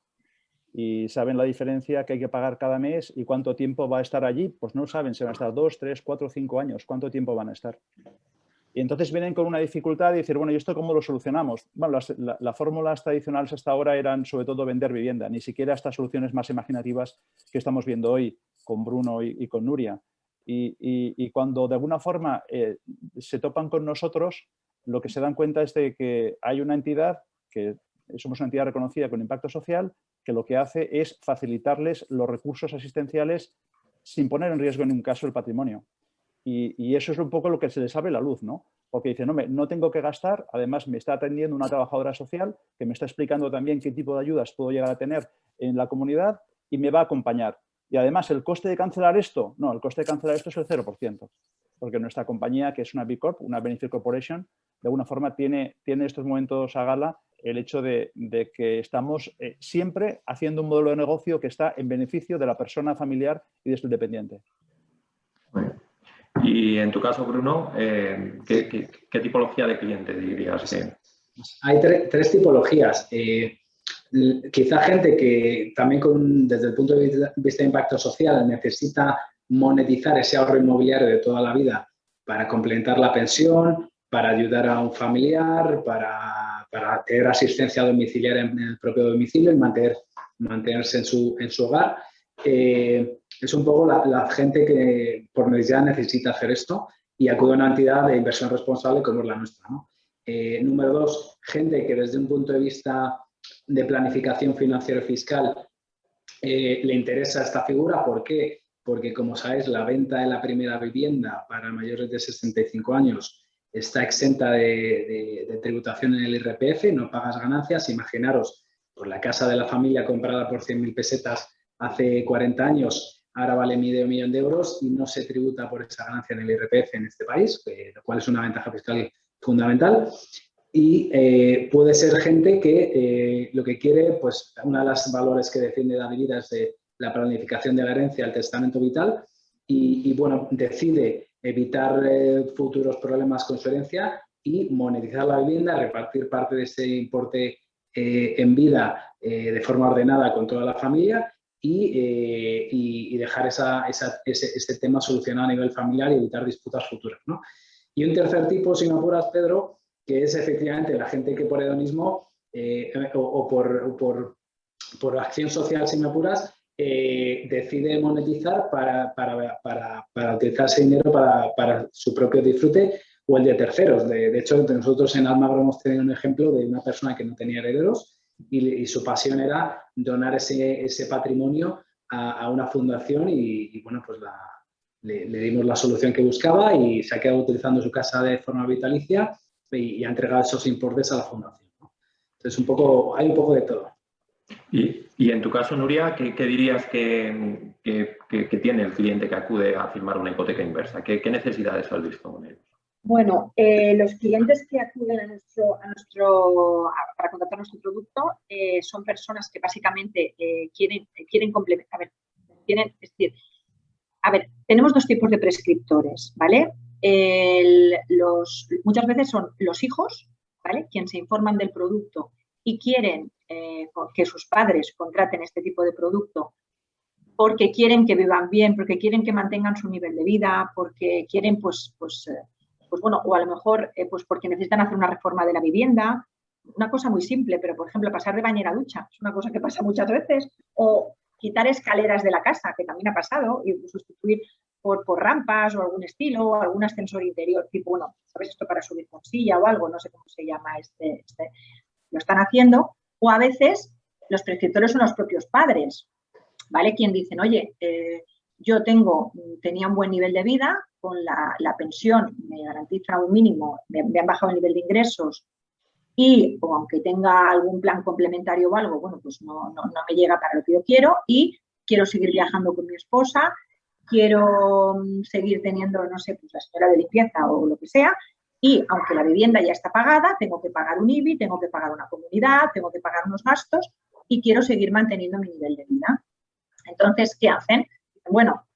Y saben la diferencia que hay que pagar cada mes y cuánto tiempo va a estar allí. Pues no saben si van a estar 2, 3, 4, 5 años, cuánto tiempo van a estar. Y entonces vienen con una dificultad de decir, bueno, ¿y esto cómo lo solucionamos? Bueno, las fórmulas tradicionales hasta ahora eran sobre todo vender vivienda, ni siquiera estas soluciones más imaginativas que estamos viendo hoy con Bruno y con Nuria. Y cuando de alguna forma se topan con nosotros, lo que se dan cuenta es de que hay una entidad, que somos una entidad reconocida con impacto social, que lo que hace es facilitarles los recursos asistenciales sin poner en riesgo en ningún caso el patrimonio. Y eso es un poco lo que se les abre la luz, ¿no? Porque dicen, no tengo que gastar, además me está atendiendo una trabajadora social que me está explicando también qué tipo de ayudas puedo llegar a tener en la comunidad y me va a acompañar. Y además, ¿el coste de cancelar esto? No, el coste de cancelar esto es el 0%, porque nuestra compañía, que es una B Corp, una Benefit Corporation, de alguna forma tiene en estos momentos a gala el hecho de que estamos siempre haciendo un modelo de negocio que está en beneficio de la persona familiar y de su dependiente. Bueno. Y en tu caso, Bruno, ¿qué tipología de cliente dirías que...? Hay tres tipologías. Quizá gente que también desde el punto de vista de impacto social necesita monetizar ese ahorro inmobiliario de toda la vida para complementar la pensión, para ayudar a un familiar, para tener asistencia domiciliaria en el propio domicilio y mantenerse en su hogar. Es un poco la gente que por necesidad necesita hacer esto y acude a una entidad de inversión responsable como es la nuestra, ¿no? Número dos, gente que desde un punto de vista de planificación financiera y fiscal le interesa esta figura. ¿Por qué? Porque, como sabéis, la venta de la primera vivienda para mayores de 65 años está exenta de tributación en el IRPF, no pagas ganancias. Imaginaros, pues la casa de la familia comprada por 100.000 pesetas hace 40 años, ahora vale medio millón de euros y no se tributa por esa ganancia en el IRPF en este país, lo cual es una ventaja fiscal fundamental. Y puede ser gente que lo que quiere, pues uno de los valores que defiende David Vida es de la planificación de la herencia, el testamento vital, y bueno, decide evitar futuros problemas con su herencia y monetizar la vivienda, repartir parte de ese importe en vida de forma ordenada con toda la familia y dejar ese tema solucionado a nivel familiar y evitar disputas futuras, ¿no? Y un tercer tipo, si me apuras, Pedro, que es efectivamente la gente que por hedonismo o por acción social, si me apuras, decide monetizar para utilizar ese dinero para su propio disfrute o el de terceros. De hecho, nosotros en Almagro hemos tenido un ejemplo de una persona que no tenía herederos y su pasión era donar ese patrimonio a una fundación y bueno, pues le dimos la solución que buscaba y se ha quedado utilizando su casa de forma vitalicia y ha entregado esos importes a la fundación, ¿no? Entonces, hay un poco de todo. Y en tu caso, Nuria, ¿qué dirías que tiene el cliente que acude a firmar una hipoteca inversa? ¿Qué necesidades has visto con él? Bueno, los clientes que acuden para contratar nuestro producto son personas que básicamente quieren complementar. Es decir, tenemos dos tipos de prescriptores, ¿vale? Muchas veces son los hijos, ¿vale? Quienes se informan del producto y quieren que sus padres contraten este tipo de producto porque quieren que vivan bien, porque quieren que mantengan su nivel de vida, porque quieren, pues bueno, o a lo mejor pues porque necesitan hacer una reforma de la vivienda. Una cosa muy simple, pero por ejemplo pasar de bañera a ducha, es una cosa que pasa muchas veces, o quitar escaleras de la casa, que también ha pasado, y sustituir por rampas o algún estilo, o algún ascensor interior, tipo, bueno, ¿sabes esto para subir con silla o algo? No sé cómo se llama lo están haciendo. O a veces los prescriptores son los propios padres, ¿vale? Quien dicen, oye, yo tenía un buen nivel de vida, con la pensión me garantiza un mínimo, me han bajado el nivel de ingresos y o aunque tenga algún plan complementario o algo, bueno, pues no me llega para lo que yo quiero y quiero seguir viajando con mi esposa, quiero seguir teniendo, no sé, pues la señora de limpieza o lo que sea, y aunque la vivienda ya está pagada, tengo que pagar un IBI, tengo que pagar una comunidad, tengo que pagar unos gastos y quiero seguir manteniendo mi nivel de vida. Entonces, ¿qué hacen? Bueno,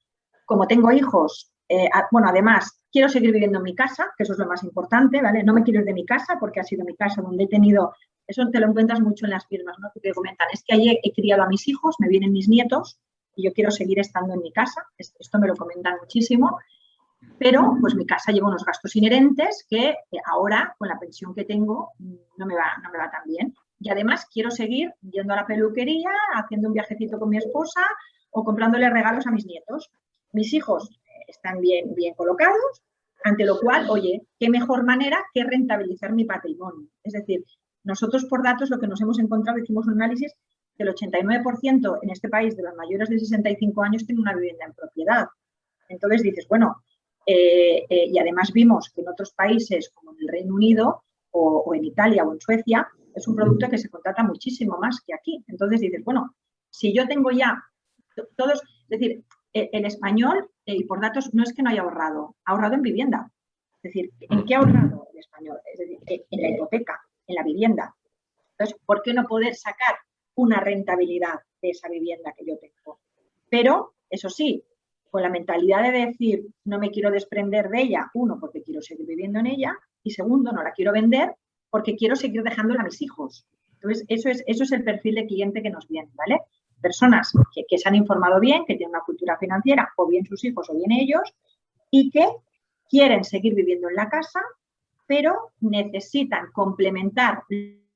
como tengo hijos, bueno, además, quiero seguir viviendo en mi casa, que eso es lo más importante, ¿vale? No me quiero ir de mi casa porque ha sido mi casa donde he tenido, eso te lo encuentras mucho en las firmas, ¿no? Que te comentan, es que allí he criado a mis hijos, me vienen mis nietos y yo quiero seguir estando en mi casa. Esto me lo comentan muchísimo, pero pues mi casa lleva unos gastos inherentes que ahora, con la pensión que tengo, no me va tan bien. Y además quiero seguir yendo a la peluquería, haciendo un viajecito con mi esposa o comprándole regalos a mis nietos. Mis hijos están bien colocados, ante lo cual, oye, qué mejor manera que rentabilizar mi patrimonio. Es decir, nosotros por datos lo que nos hemos encontrado, hicimos un análisis, que el 89% en este país de los mayores de 65 años tienen una vivienda en propiedad. Entonces dices, bueno, y además vimos que en otros países como en el Reino Unido o en Italia o en Suecia, es un producto que se contrata muchísimo más que aquí. Entonces dices, bueno, si yo tengo ya todos, es decir, el español, y por datos, no es que no haya ahorrado, ha ahorrado en vivienda. Es decir, ¿en qué ha ahorrado el español? Es decir, en la hipoteca, en la vivienda. Entonces, ¿por qué no poder sacar una rentabilidad de esa vivienda que yo tengo? Pero, eso sí, con la mentalidad de decir, no me quiero desprender de ella, uno, porque quiero seguir viviendo en ella, y segundo, no la quiero vender porque quiero seguir dejándola a mis hijos. Entonces, eso es el perfil de cliente que nos viene, ¿vale? Personas que se han informado bien, que tienen una cultura financiera, o bien sus hijos o bien ellos, y que quieren seguir viviendo en la casa, pero necesitan complementar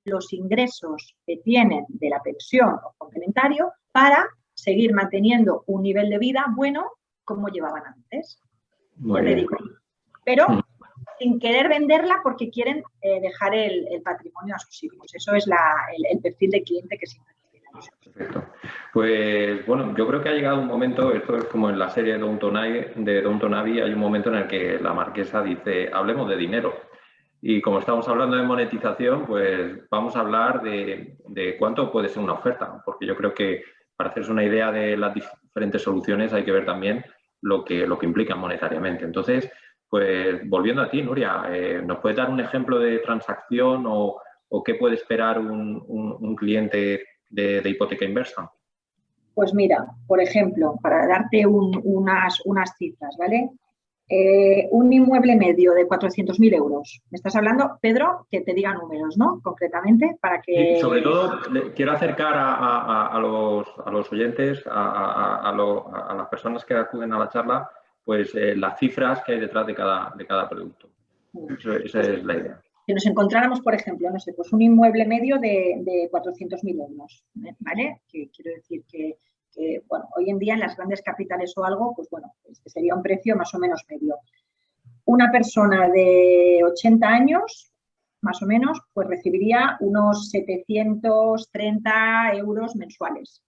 los ingresos que tienen de la pensión o complementario para seguir manteniendo un nivel de vida bueno como llevaban antes. Ya te digo, pero sin querer venderla porque quieren dejar el patrimonio a sus hijos. Eso es el perfil de cliente que siempre tenemos. Perfecto. Pues bueno, yo creo que ha llegado un momento, esto es como en la serie de Downton Abbey, hay un momento en el que la marquesa dice, hablemos de dinero. Y como estamos hablando de monetización, pues vamos a hablar de cuánto puede ser una oferta, porque yo creo que para hacerse una idea de las diferentes soluciones hay que ver también lo que implican monetariamente. Entonces, pues volviendo a ti, Nuria, ¿nos puedes dar un ejemplo de transacción o qué puede esperar un cliente de hipoteca inversa? Pues mira, por ejemplo, para darte unas cifras, ¿vale? Un inmueble medio de 400.000 euros. Me estás hablando, Pedro, que te diga números, ¿no? Concretamente, para que... Sí, sobre todo, quiero acercar a los oyentes, a las personas que acuden a la charla, pues las cifras que hay detrás de cada producto. Esa es la idea. Si nos encontráramos, por ejemplo, no sé, pues un inmueble medio de 400.000 euros, ¿vale? Que quiero decir que, bueno, hoy en día en las grandes capitales o algo, pues bueno, sería un precio más o menos medio. Una persona de 80 años, más o menos, pues recibiría unos 730 euros mensuales,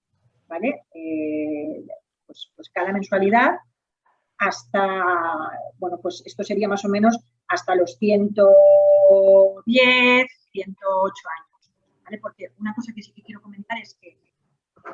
¿vale? Pues cada mensualidad hasta, bueno, pues esto sería más o menos hasta los 110, 108 años, ¿vale? Porque una cosa que sí que quiero comentar es que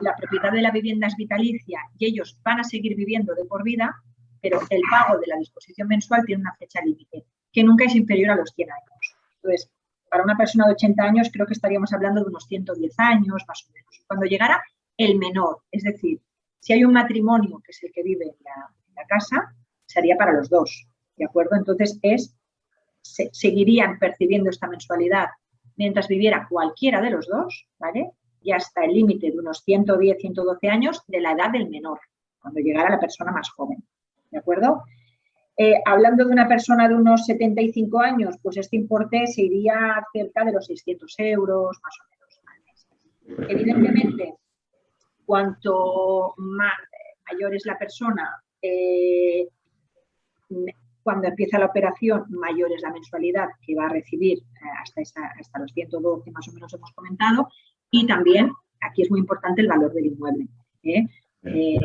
la propiedad de la vivienda es vitalicia y ellos van a seguir viviendo de por vida, pero el pago de la disposición mensual tiene una fecha límite. que nunca es inferior a los 100 años. Entonces, para una persona de 80 años creo que estaríamos hablando de unos 110 años, más o menos. Cuando llegara el menor, es decir, si hay un matrimonio que es el que vive en la casa, sería para los dos, ¿de acuerdo? Entonces, seguirían percibiendo esta mensualidad mientras viviera cualquiera de los dos, ¿vale? Y hasta el límite de unos 110, 112 años de la edad del menor, cuando llegara la persona más joven, ¿de acuerdo? Hablando de una persona de unos 75 años, pues este importe se iría cerca de los 600 euros, más o menos, al mes. Evidentemente, cuanto mayor es la persona, cuando empieza la operación, mayor es la mensualidad que va a recibir hasta los 112 más o menos hemos comentado, y también aquí es muy importante el valor del inmueble.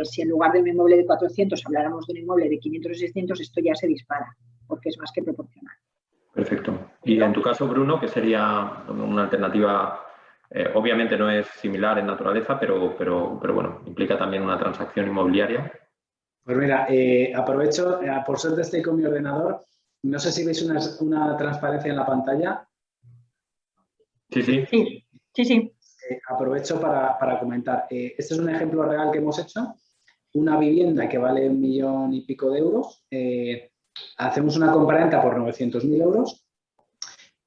Si en lugar de un inmueble de 400 habláramos de un inmueble de 500 o 600, esto ya se dispara, porque es más que proporcional. Perfecto. Y en tu caso, Bruno, ¿qué sería una alternativa? Obviamente no es similar en naturaleza, pero bueno, implica también una transacción inmobiliaria. Pues mira, aprovecho, por suerte estoy con mi ordenador. No sé si veis una transparencia en la pantalla. Sí. Aprovecho para comentar. Este es un ejemplo real que hemos hecho. Una vivienda que vale 1 millón y pico de euros. Hacemos una compraventa por 900.000 euros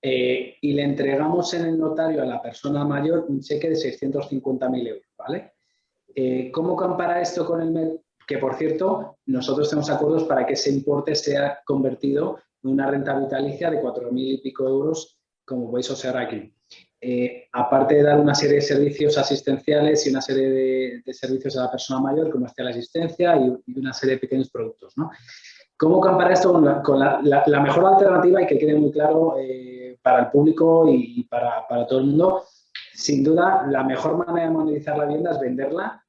y le entregamos en el notario a la persona mayor un cheque de 650.000 euros, ¿vale? ¿Cómo compara esto con el mercado? Que, por cierto, nosotros tenemos acuerdos para que ese importe sea convertido en una renta vitalicia de 4.000 y pico euros, como podéis observar aquí. Aparte de dar una serie de servicios asistenciales y una serie de servicios a la persona mayor, como la asistencia y una serie de pequeños productos, ¿no? ¿Cómo compara esto con la mejor alternativa, y que quede muy claro para el público y para todo el mundo? Sin duda, la mejor manera de monetizar la vivienda es venderla,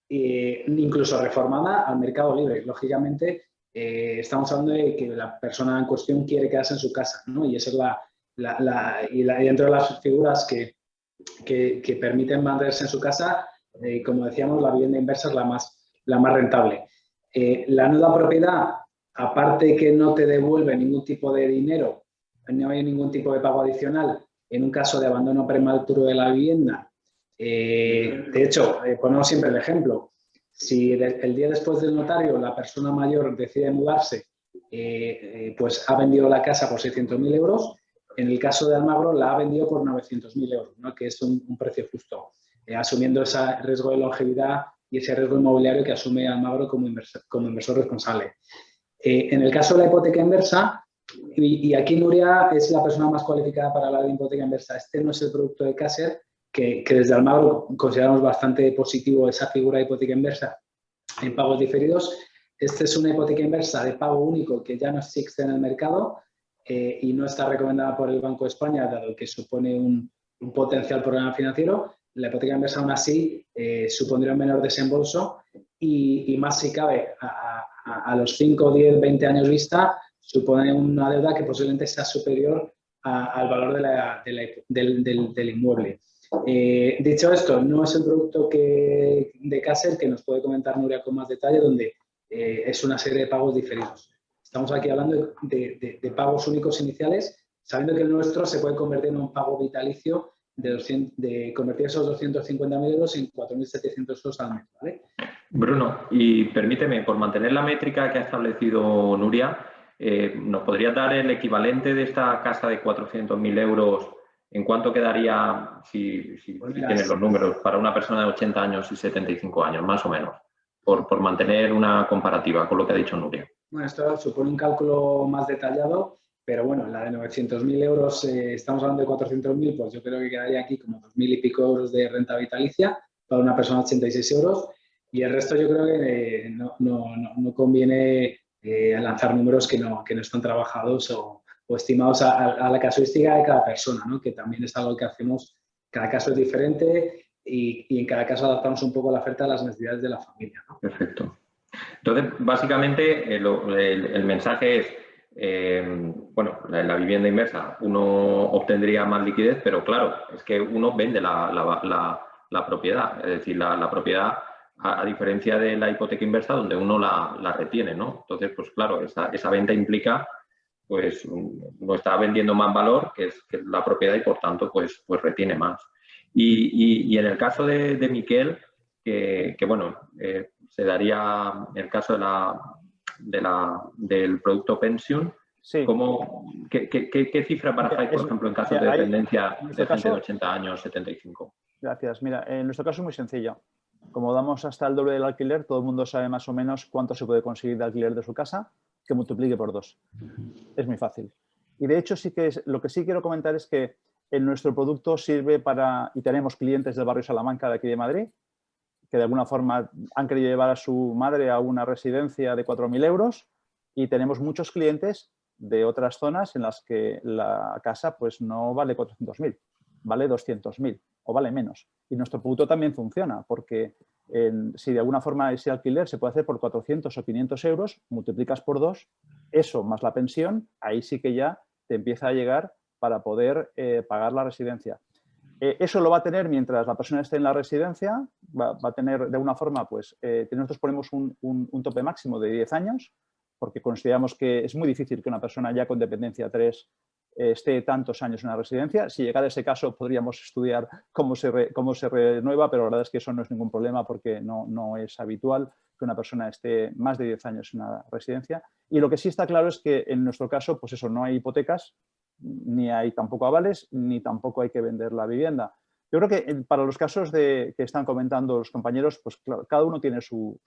incluso reformada, al mercado libre. Lógicamente, estamos hablando de que la persona en cuestión quiere quedarse en su casa, ¿no? Y esa es y dentro de las figuras que permiten mantenerse en su casa, como decíamos, la vivienda inversa es la más rentable. La nuda propiedad, aparte que no te devuelve ningún tipo de dinero, no hay ningún tipo de pago adicional en un caso de abandono prematuro de la vivienda. De hecho, ponemos siempre el ejemplo. Si el día después del notario la persona mayor decide mudarse, pues ha vendido la casa por 600.000 euros. En el caso de Almagro la ha vendido por 900.000 euros, ¿no? Que es un precio justo, asumiendo ese riesgo de longevidad y ese riesgo inmobiliario que asume Almagro como inversor responsable. En el caso de la hipoteca inversa, y aquí Nuria es la persona más cualificada para hablar de hipoteca inversa. Este no es el producto de Caser, que desde Almagro consideramos bastante positivo esa figura de hipoteca inversa en pagos diferidos. Esta es una hipoteca inversa de pago único que ya no existe en el mercado y no está recomendada por el Banco de España, dado que supone un potencial problema financiero. La hipoteca inversa, aún así, supondría un menor desembolso y más si cabe, a los 5, 10, 20 años vista, supone una deuda que posiblemente sea superior al valor del inmueble. Dicho esto, no es el producto de Caser, que nos puede comentar Nuria con más detalle, donde es una serie de pagos diferidos. Estamos aquí hablando de pagos únicos iniciales, sabiendo que el nuestro se puede convertir en un pago vitalicio de convertir esos 250.000 euros en 4.700 euros al mes, ¿vale? Bruno, y permíteme, por mantener la métrica que ha establecido Nuria, ¿nos podrías dar el equivalente de esta casa de 400.000 euros? ¿En cuánto quedaría, si tienes los números, para una persona de 80 años y 75 años, más o menos? Por mantener una comparativa con lo que ha dicho Nuria. Bueno, esto supone un cálculo más detallado, pero bueno, la de 900.000 euros, estamos hablando de 400.000, pues yo creo que quedaría aquí como 2.000 y pico euros de renta vitalicia para una persona de 86 euros. Y el resto yo creo que no conviene lanzar números que no están trabajados o estimados a la casuística de cada persona, ¿no? Que también es algo que hacemos, cada caso es diferente y en cada caso adaptamos un poco la oferta a las necesidades de la familia, ¿no? Perfecto. Entonces, básicamente, el mensaje es, bueno, la vivienda inversa, uno obtendría más liquidez, pero claro, es que uno vende la propiedad, es decir, la propiedad, a diferencia de la hipoteca inversa, donde uno la retiene, ¿no? Entonces, pues claro, esa venta implica pues no está vendiendo más valor, que es la propiedad, y por tanto pues retiene más. Y en el caso de Miquel, que bueno, se daría en el caso del producto pensión, Sí. ¿Qué cifra barajáis, por ejemplo, en caso de dependencia de gente de 80 años, 75? Gracias. Mira, en nuestro caso es muy sencillo. Como damos hasta el doble del alquiler, todo el mundo sabe más o menos cuánto se puede conseguir de alquiler de su casa, que multiplique por 2. Es muy fácil. Y de hecho, lo que sí quiero comentar es que en nuestro producto sirve para, y tenemos clientes del barrio Salamanca de aquí de Madrid, que de alguna forma han querido llevar a su madre a una residencia de 4.000 euros, y tenemos muchos clientes de otras zonas en las que la casa pues no vale 400.000, vale 200.000 o vale menos. Y nuestro producto también funciona porque si de alguna forma ese alquiler se puede hacer por 400 o 500 euros, multiplicas por 2, eso más la pensión, ahí sí que ya te empieza a llegar para poder pagar la residencia. Eso lo va a tener mientras la persona esté en la residencia, va a tener de alguna forma, pues nosotros ponemos un tope máximo de 10 años, porque consideramos que es muy difícil que una persona ya con dependencia 3 esté tantos años en una residencia. Si llegara a ese caso, podríamos estudiar cómo se renueva, pero la verdad es que eso no es ningún problema porque no es habitual que una persona esté más de 10 años en una residencia. Y lo que sí está claro es que en nuestro caso, pues eso, no hay hipotecas, ni hay tampoco avales, ni tampoco hay que vender la vivienda. Yo creo que para los casos que están comentando los compañeros, pues claro, cada uno tiene su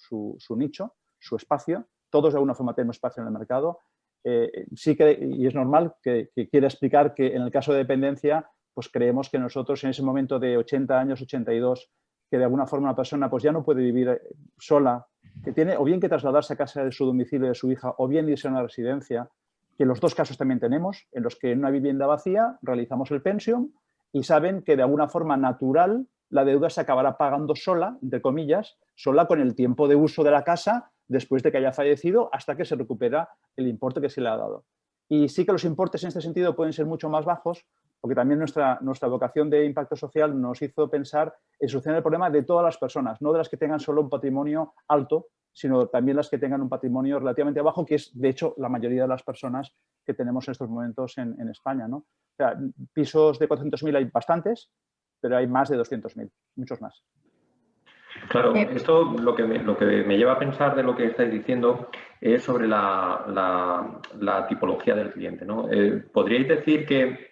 nicho, su espacio, todos de alguna forma tienen un espacio en el mercado. Sí que, y es normal que quiera explicar que en el caso de dependencia, pues creemos que nosotros en ese momento de 80 años, 82, que de alguna forma una persona pues ya no puede vivir sola, que tiene o bien que trasladarse a casa de su domicilio de su hija o bien irse a una residencia, que los dos casos también tenemos, en los que en una vivienda vacía realizamos el pensión y saben que de alguna forma natural la deuda se acabará pagando sola, entre comillas, sola con el tiempo de uso de la casa después de que haya fallecido hasta que se recupera el importe que se le ha dado. Y sí que los importes en este sentido pueden ser mucho más bajos, porque también nuestra vocación de impacto social nos hizo pensar en solucionar el problema de todas las personas, no de las que tengan solo un patrimonio alto, sino también las que tengan un patrimonio relativamente bajo, que es, de hecho, la mayoría de las personas que tenemos en estos momentos en España, ¿no? O sea, pisos de 400.000 hay bastantes, pero hay más de 200.000, muchos más. Claro, esto lo que me lleva a pensar de lo que estáis diciendo es sobre la tipología del cliente, ¿no? ¿Podríais decir que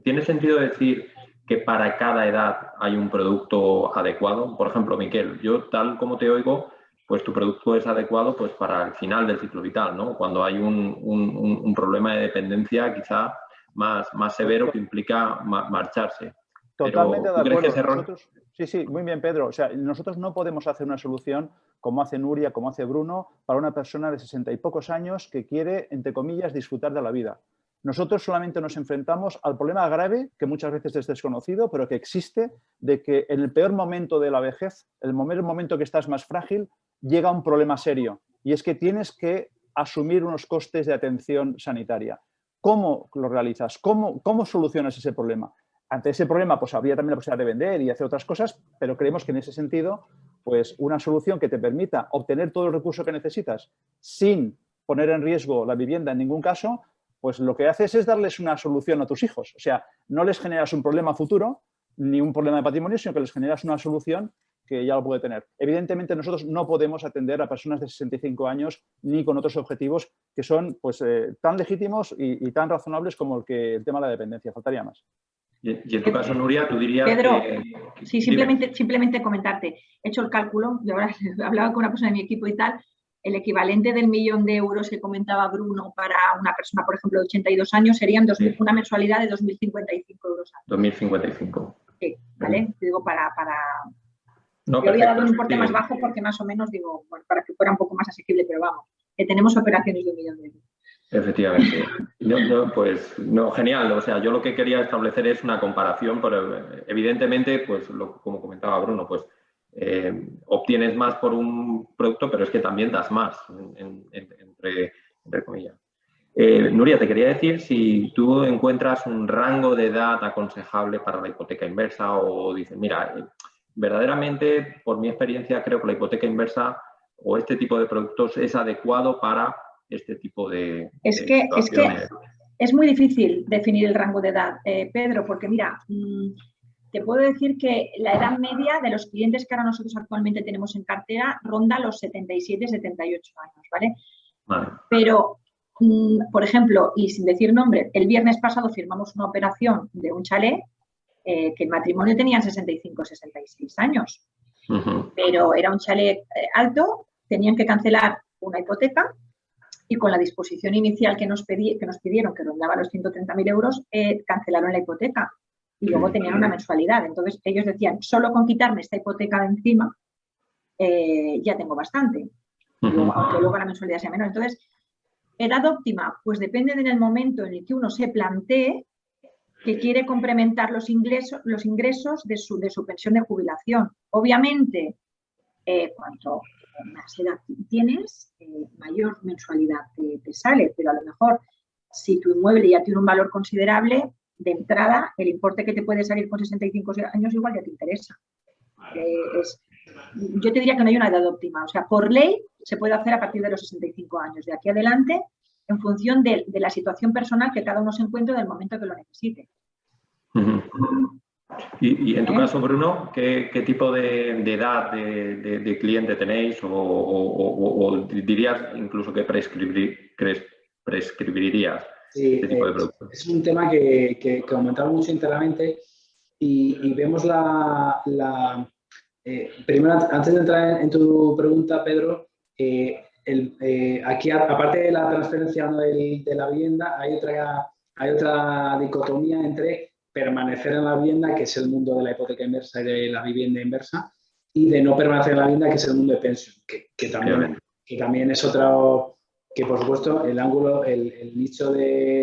tiene sentido decir que para cada edad hay un producto adecuado? Por ejemplo, Miquel, yo tal como te oigo, pues tu producto es adecuado pues para el final del ciclo vital, ¿no? Cuando hay un problema de dependencia quizá más severo que implica marcharse. Totalmente de acuerdo. Sí, muy bien, Pedro. O sea, nosotros no podemos hacer una solución como hace Nuria, como hace Bruno, para una persona de 60 y pocos años que quiere, entre comillas, disfrutar de la vida. Nosotros solamente nos enfrentamos al problema grave, que muchas veces es desconocido, pero que existe, de que en el peor momento de la vejez, el momento que estás más frágil, llega un problema serio. Y es que tienes que asumir unos costes de atención sanitaria. ¿Cómo lo realizas? ¿Cómo solucionas ese problema? Ante ese problema, pues habría también la posibilidad de vender y hacer otras cosas, pero creemos que en ese sentido, pues una solución que te permita obtener todo el recurso que necesitas sin poner en riesgo la vivienda en ningún caso, pues lo que haces es darles una solución a tus hijos. O sea, no les generas un problema futuro ni un problema de patrimonio, sino que les generas una solución que ya lo puede tener. Evidentemente, nosotros no podemos atender a personas de 65 años ni con otros objetivos que son pues, tan legítimos y tan razonables como el tema de la dependencia. Faltaría más. Y en tu caso, Nuria, tú dirías Pedro, que... Sí, simplemente comentarte. He hecho el cálculo, yo ahora hablaba con una persona de mi equipo y tal, el equivalente del 1.000.000 de euros que comentaba Bruno para una persona, por ejemplo, de 82 años, serían una mensualidad de 2.055 euros. 2.055. Sí, ¿vale? Te digo para... No, yo había dado un importe más bajo porque más o menos, digo, bueno, para que fuera un poco más asequible, pero vamos, que tenemos operaciones de 1 millón de euros. Efectivamente. Pues no, genial. O sea, yo lo que quería establecer es una comparación, pero evidentemente, pues como comentaba Bruno, pues obtienes más por un producto, pero es que también das más, entre comillas. Nuria, te quería decir si tú encuentras un rango de edad aconsejable para la hipoteca inversa o dices, mira, verdaderamente, por mi experiencia, creo que la hipoteca inversa o este tipo de productos es adecuado para este tipo de es que es muy difícil definir el rango de edad, Pedro, porque mira, te puedo decir que la edad media de los clientes que ahora nosotros actualmente tenemos en cartera ronda los 77, 78 años, ¿vale? Vale. Pero, por ejemplo, y sin decir nombre, el viernes pasado firmamos una operación de un chalet que el matrimonio tenían 65, 66 años. Pero era un chalet alto, tenían que cancelar una hipoteca y con la disposición inicial que nos pidieron, que rondaba los 130.000 euros, cancelaron la hipoteca y luego tenían una mensualidad. Entonces ellos decían, solo con quitarme esta hipoteca de encima ya tengo bastante, aunque luego la mensualidad sea menor. Entonces, edad óptima, pues depende del momento en el que uno se plantee que quiere complementar los ingresos de su pensión de jubilación. Obviamente, cuanto más edad tienes, mayor mensualidad te sale, pero a lo mejor si tu inmueble ya tiene un valor considerable, de entrada el importe que te puede salir con 65 años igual ya te interesa. Yo te diría que no hay una edad óptima, o sea, por ley se puede hacer a partir de los 65 años, de aquí adelante, en función de la situación personal que cada uno se encuentre del momento que lo necesite. Y en tu caso, Bruno, ¿qué tipo de edad de cliente tenéis o dirías incluso que prescribirías este tipo de productos? Es un tema que comentamos mucho internamente y vemos primero, antes de entrar en tu pregunta, Pedro, aquí, aparte de la transferencia de la vivienda, hay otra dicotomía entre permanecer en la vivienda, que es el mundo de la hipoteca inversa y de la vivienda inversa, y de no permanecer en la vivienda, que es el mundo de pensión, que también es otro, que por supuesto el ángulo, el nicho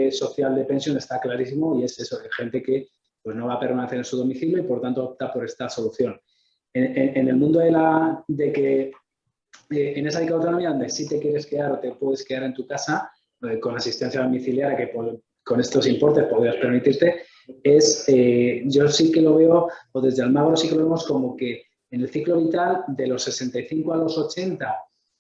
social de pensión está clarísimo y es eso, de gente que pues, no va a permanecer en su domicilio y por tanto opta por esta solución. En el mundo de que en esa dicotomía donde sí te quieres quedar o te puedes quedar en tu casa con asistencia domiciliaria que con estos importes podrías permitirte, yo sí que lo veo, o desde Almagro sí que lo vemos como que en el ciclo vital de los 65 a los 80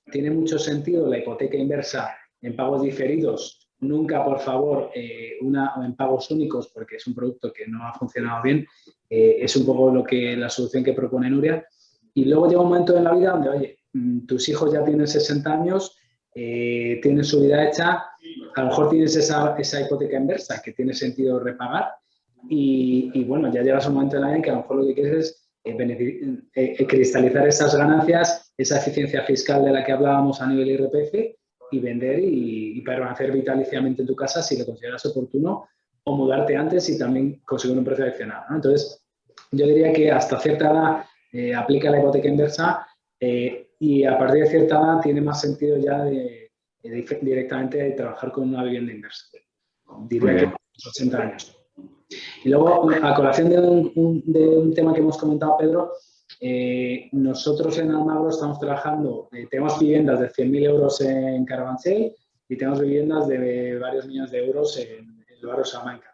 tiene mucho sentido la hipoteca inversa en pagos diferidos, nunca por favor en pagos únicos porque es un producto que no ha funcionado bien, es un poco la solución que propone Nuria. Y luego llega un momento en la vida donde, oye, tus hijos ya tienen 60 años, tienen su vida hecha, a lo mejor tienes esa hipoteca inversa que tiene sentido repagar y bueno, ya llegas a un momento en la vida en que a lo mejor lo que quieres es cristalizar esas ganancias, esa eficiencia fiscal de la que hablábamos a nivel IRPF y vender y permanecer vitaliciamente en tu casa si lo consideras oportuno o mudarte antes y también conseguir un precio adicional, ¿no? Entonces, yo diría que hasta cierta edad aplica la hipoteca inversa y a partir de cierta edad tiene más sentido ya directamente de trabajar con una vivienda inversa. Diría que a los 80 años. Y luego, a colación de un tema que hemos comentado, Pedro, nosotros en Almagro estamos trabajando, tenemos viviendas de 100.000 euros en Carabanchel y tenemos viviendas de varios millones de euros en el barrio Salamanca.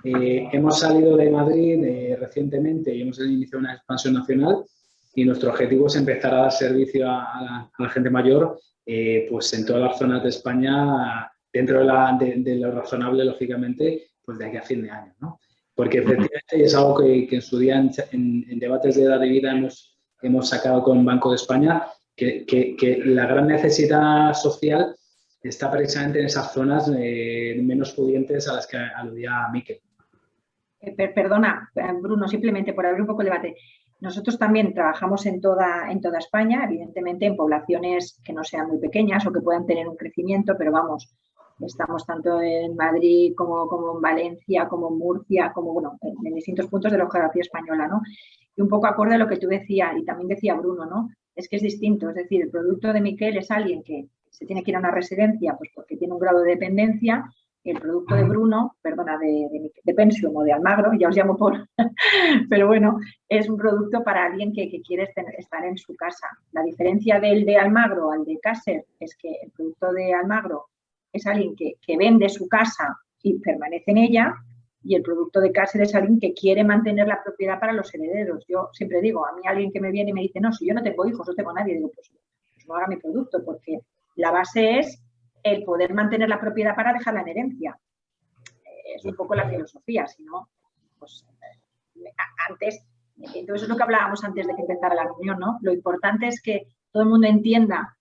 Hemos salido de Madrid recientemente y hemos iniciado una expansión nacional y nuestro objetivo es empezar a dar servicio a la gente mayor pues en todas las zonas de España, dentro de lo razonable, lógicamente, pues de aquí a fin de año, ¿no? Porque efectivamente es algo que en su día en debates de edad de vida hemos sacado con Banco de España, que la gran necesidad social está precisamente en esas zonas menos pudientes a las que aludía Miquel. Perdona, Bruno, simplemente por abrir un poco el debate. Nosotros también trabajamos en toda España, evidentemente en poblaciones que no sean muy pequeñas o que puedan tener un crecimiento, pero vamos, estamos tanto en Madrid como en Valencia, como en Murcia, como bueno, en distintos puntos de la geografía española, ¿no? Y un poco acorde a lo que tú decías, y también decía Bruno, ¿no? Es que es distinto, es decir, el producto de Miquel es alguien que se tiene que ir a una residencia pues porque tiene un grado de dependencia. El producto de Bruno, perdona, de Pensium o de Almagro, ya os llamo por, pero bueno, es un producto para alguien que quiere estar en su casa. La diferencia del de Almagro al de Caser es que el producto de Almagro es alguien que vende su casa y permanece en ella, y el producto de Caser es alguien que quiere mantener la propiedad para los herederos. Yo siempre digo, a mí alguien que me viene y me dice, no, si yo no tengo hijos, no tengo nadie, digo, pues no haga mi producto, porque la base es el poder mantener la propiedad para dejarla en herencia. Es un poco la filosofía, si no, pues antes, entonces es lo que hablábamos antes de que empezara la reunión, ¿no? Lo importante es que todo el mundo entienda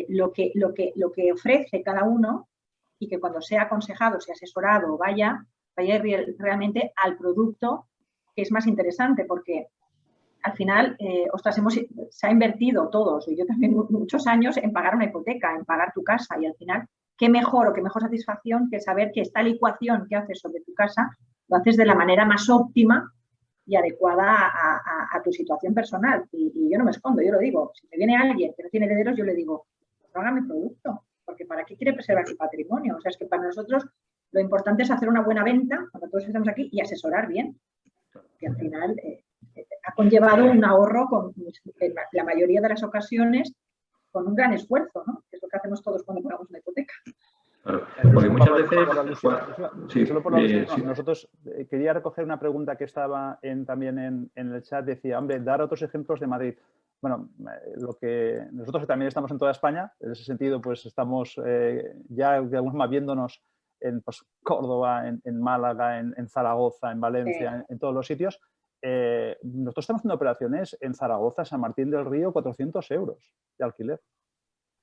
lo que ofrece cada uno y que cuando sea aconsejado, sea asesorado, vaya realmente al producto que es más interesante, porque al final, ostras, se ha invertido todos, y yo también muchos años, en pagar una hipoteca, en pagar tu casa, y al final, qué mejor satisfacción que saber que esta licuación que haces sobre tu casa lo haces de la manera más óptima y adecuada a tu situación personal. Y yo no me escondo, yo lo digo. Si me viene alguien que no tiene herederos, yo le digo, no haga mi producto, porque ¿para qué quiere preservar su patrimonio? O sea, es que para nosotros lo importante es hacer una buena venta, cuando todos estamos aquí, y asesorar bien. Que al final ha conllevado un ahorro, en la mayoría de las ocasiones, con un gran esfuerzo, ¿no? Que es lo que hacemos todos cuando pagamos una hipoteca. Claro, porque muchas veces... Nosotros quería recoger una pregunta que estaba también en el chat, decía, hombre, dar otros ejemplos de Madrid. Bueno, nosotros también estamos en toda España, en ese sentido pues estamos ya de alguna forma viéndonos en pues, Córdoba, en Málaga, en Zaragoza, en Valencia, en todos los sitios. Nosotros estamos haciendo operaciones en Zaragoza, San Martín del Río, 400 euros de alquiler.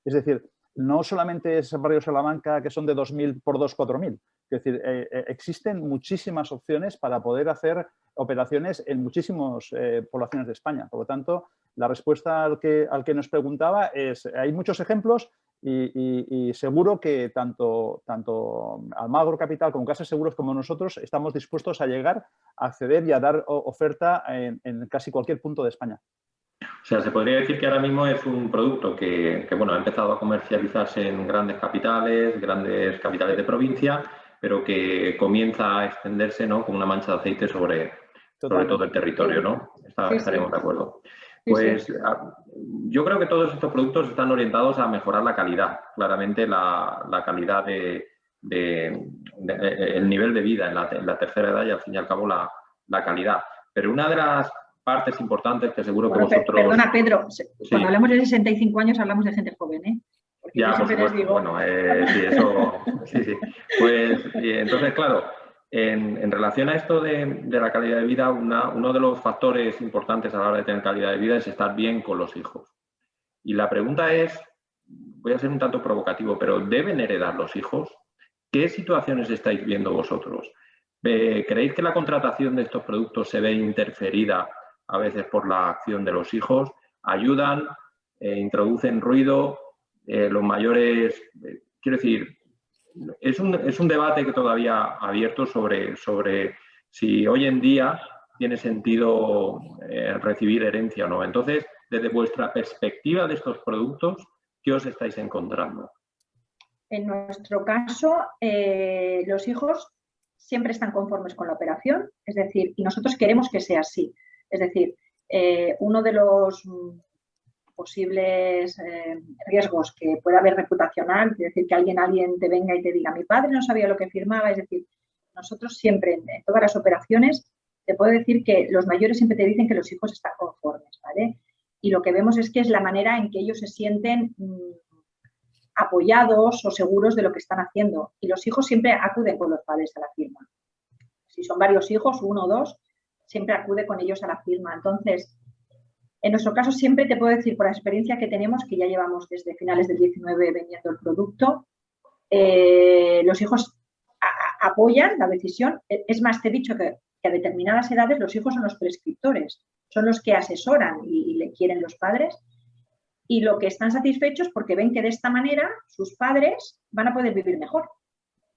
Es decir, no solamente es barrio Salamanca que son de 2.000 por 2, 4.000. Es decir, existen muchísimas opciones para poder hacer operaciones en muchísimas poblaciones de España. Por lo tanto, la respuesta al que nos preguntaba es, hay muchos ejemplos y seguro que tanto Almagro Capital como Casas Seguros como nosotros estamos dispuestos a llegar a acceder y a dar oferta en casi cualquier punto de España. O sea, se podría decir que ahora mismo es un producto que bueno, ha empezado a comercializarse en grandes capitales de provincia, pero que comienza a extenderse, ¿no? Como una mancha de aceite sobre todo el territorio, ¿no? Estaremos de acuerdo. Pues yo creo que todos estos productos están orientados a mejorar la calidad, claramente la calidad el nivel de vida en la tercera edad y al fin y al cabo la calidad. Pero una de las partes importantes que seguro que vosotros... Perdona, Pedro, cuando hablamos de 65 años hablamos de gente joven, ¿eh? Porque ya, por supuesto. Digo... Bueno, sí, eso... Sí. Pues entonces, claro, en relación a esto de la calidad de vida, uno de los factores importantes a la hora de tener calidad de vida es estar bien con los hijos. Y la pregunta es, voy a ser un tanto provocativo, pero ¿deben heredar los hijos? ¿Qué situaciones estáis viendo vosotros? ¿Creéis que la contratación de estos productos se ve interferida a veces por la acción de los hijos? ¿Ayudan? ¿Introducen ruido? Los mayores... quiero decir, es un debate que todavía abierto sobre si hoy en día tiene sentido recibir herencia o no. Entonces, desde vuestra perspectiva de estos productos, ¿qué os estáis encontrando? En nuestro caso, los hijos siempre están conformes con la operación, es decir, y nosotros queremos que sea así. Es decir, uno de los posibles riesgos que pueda haber reputacional, es decir, que alguien te venga y te diga, mi padre no sabía lo que firmaba, es decir, nosotros siempre, en todas las operaciones, te puedo decir que los mayores siempre te dicen que los hijos están conformes, ¿vale? Y lo que vemos es que es la manera en que ellos se sienten apoyados o seguros de lo que están haciendo. Y los hijos siempre acuden con los padres a la firma. Si son varios hijos, 1 o 2, siempre acude con ellos a la firma. Entonces, en nuestro caso siempre te puedo decir por la experiencia que tenemos, que ya llevamos desde finales del 19 vendiendo el producto, los hijos apoyan la decisión. Es más, te he dicho que a determinadas edades los hijos son los prescriptores, son los que asesoran y le quieren los padres, y lo que están satisfechos porque ven que de esta manera sus padres van a poder vivir mejor.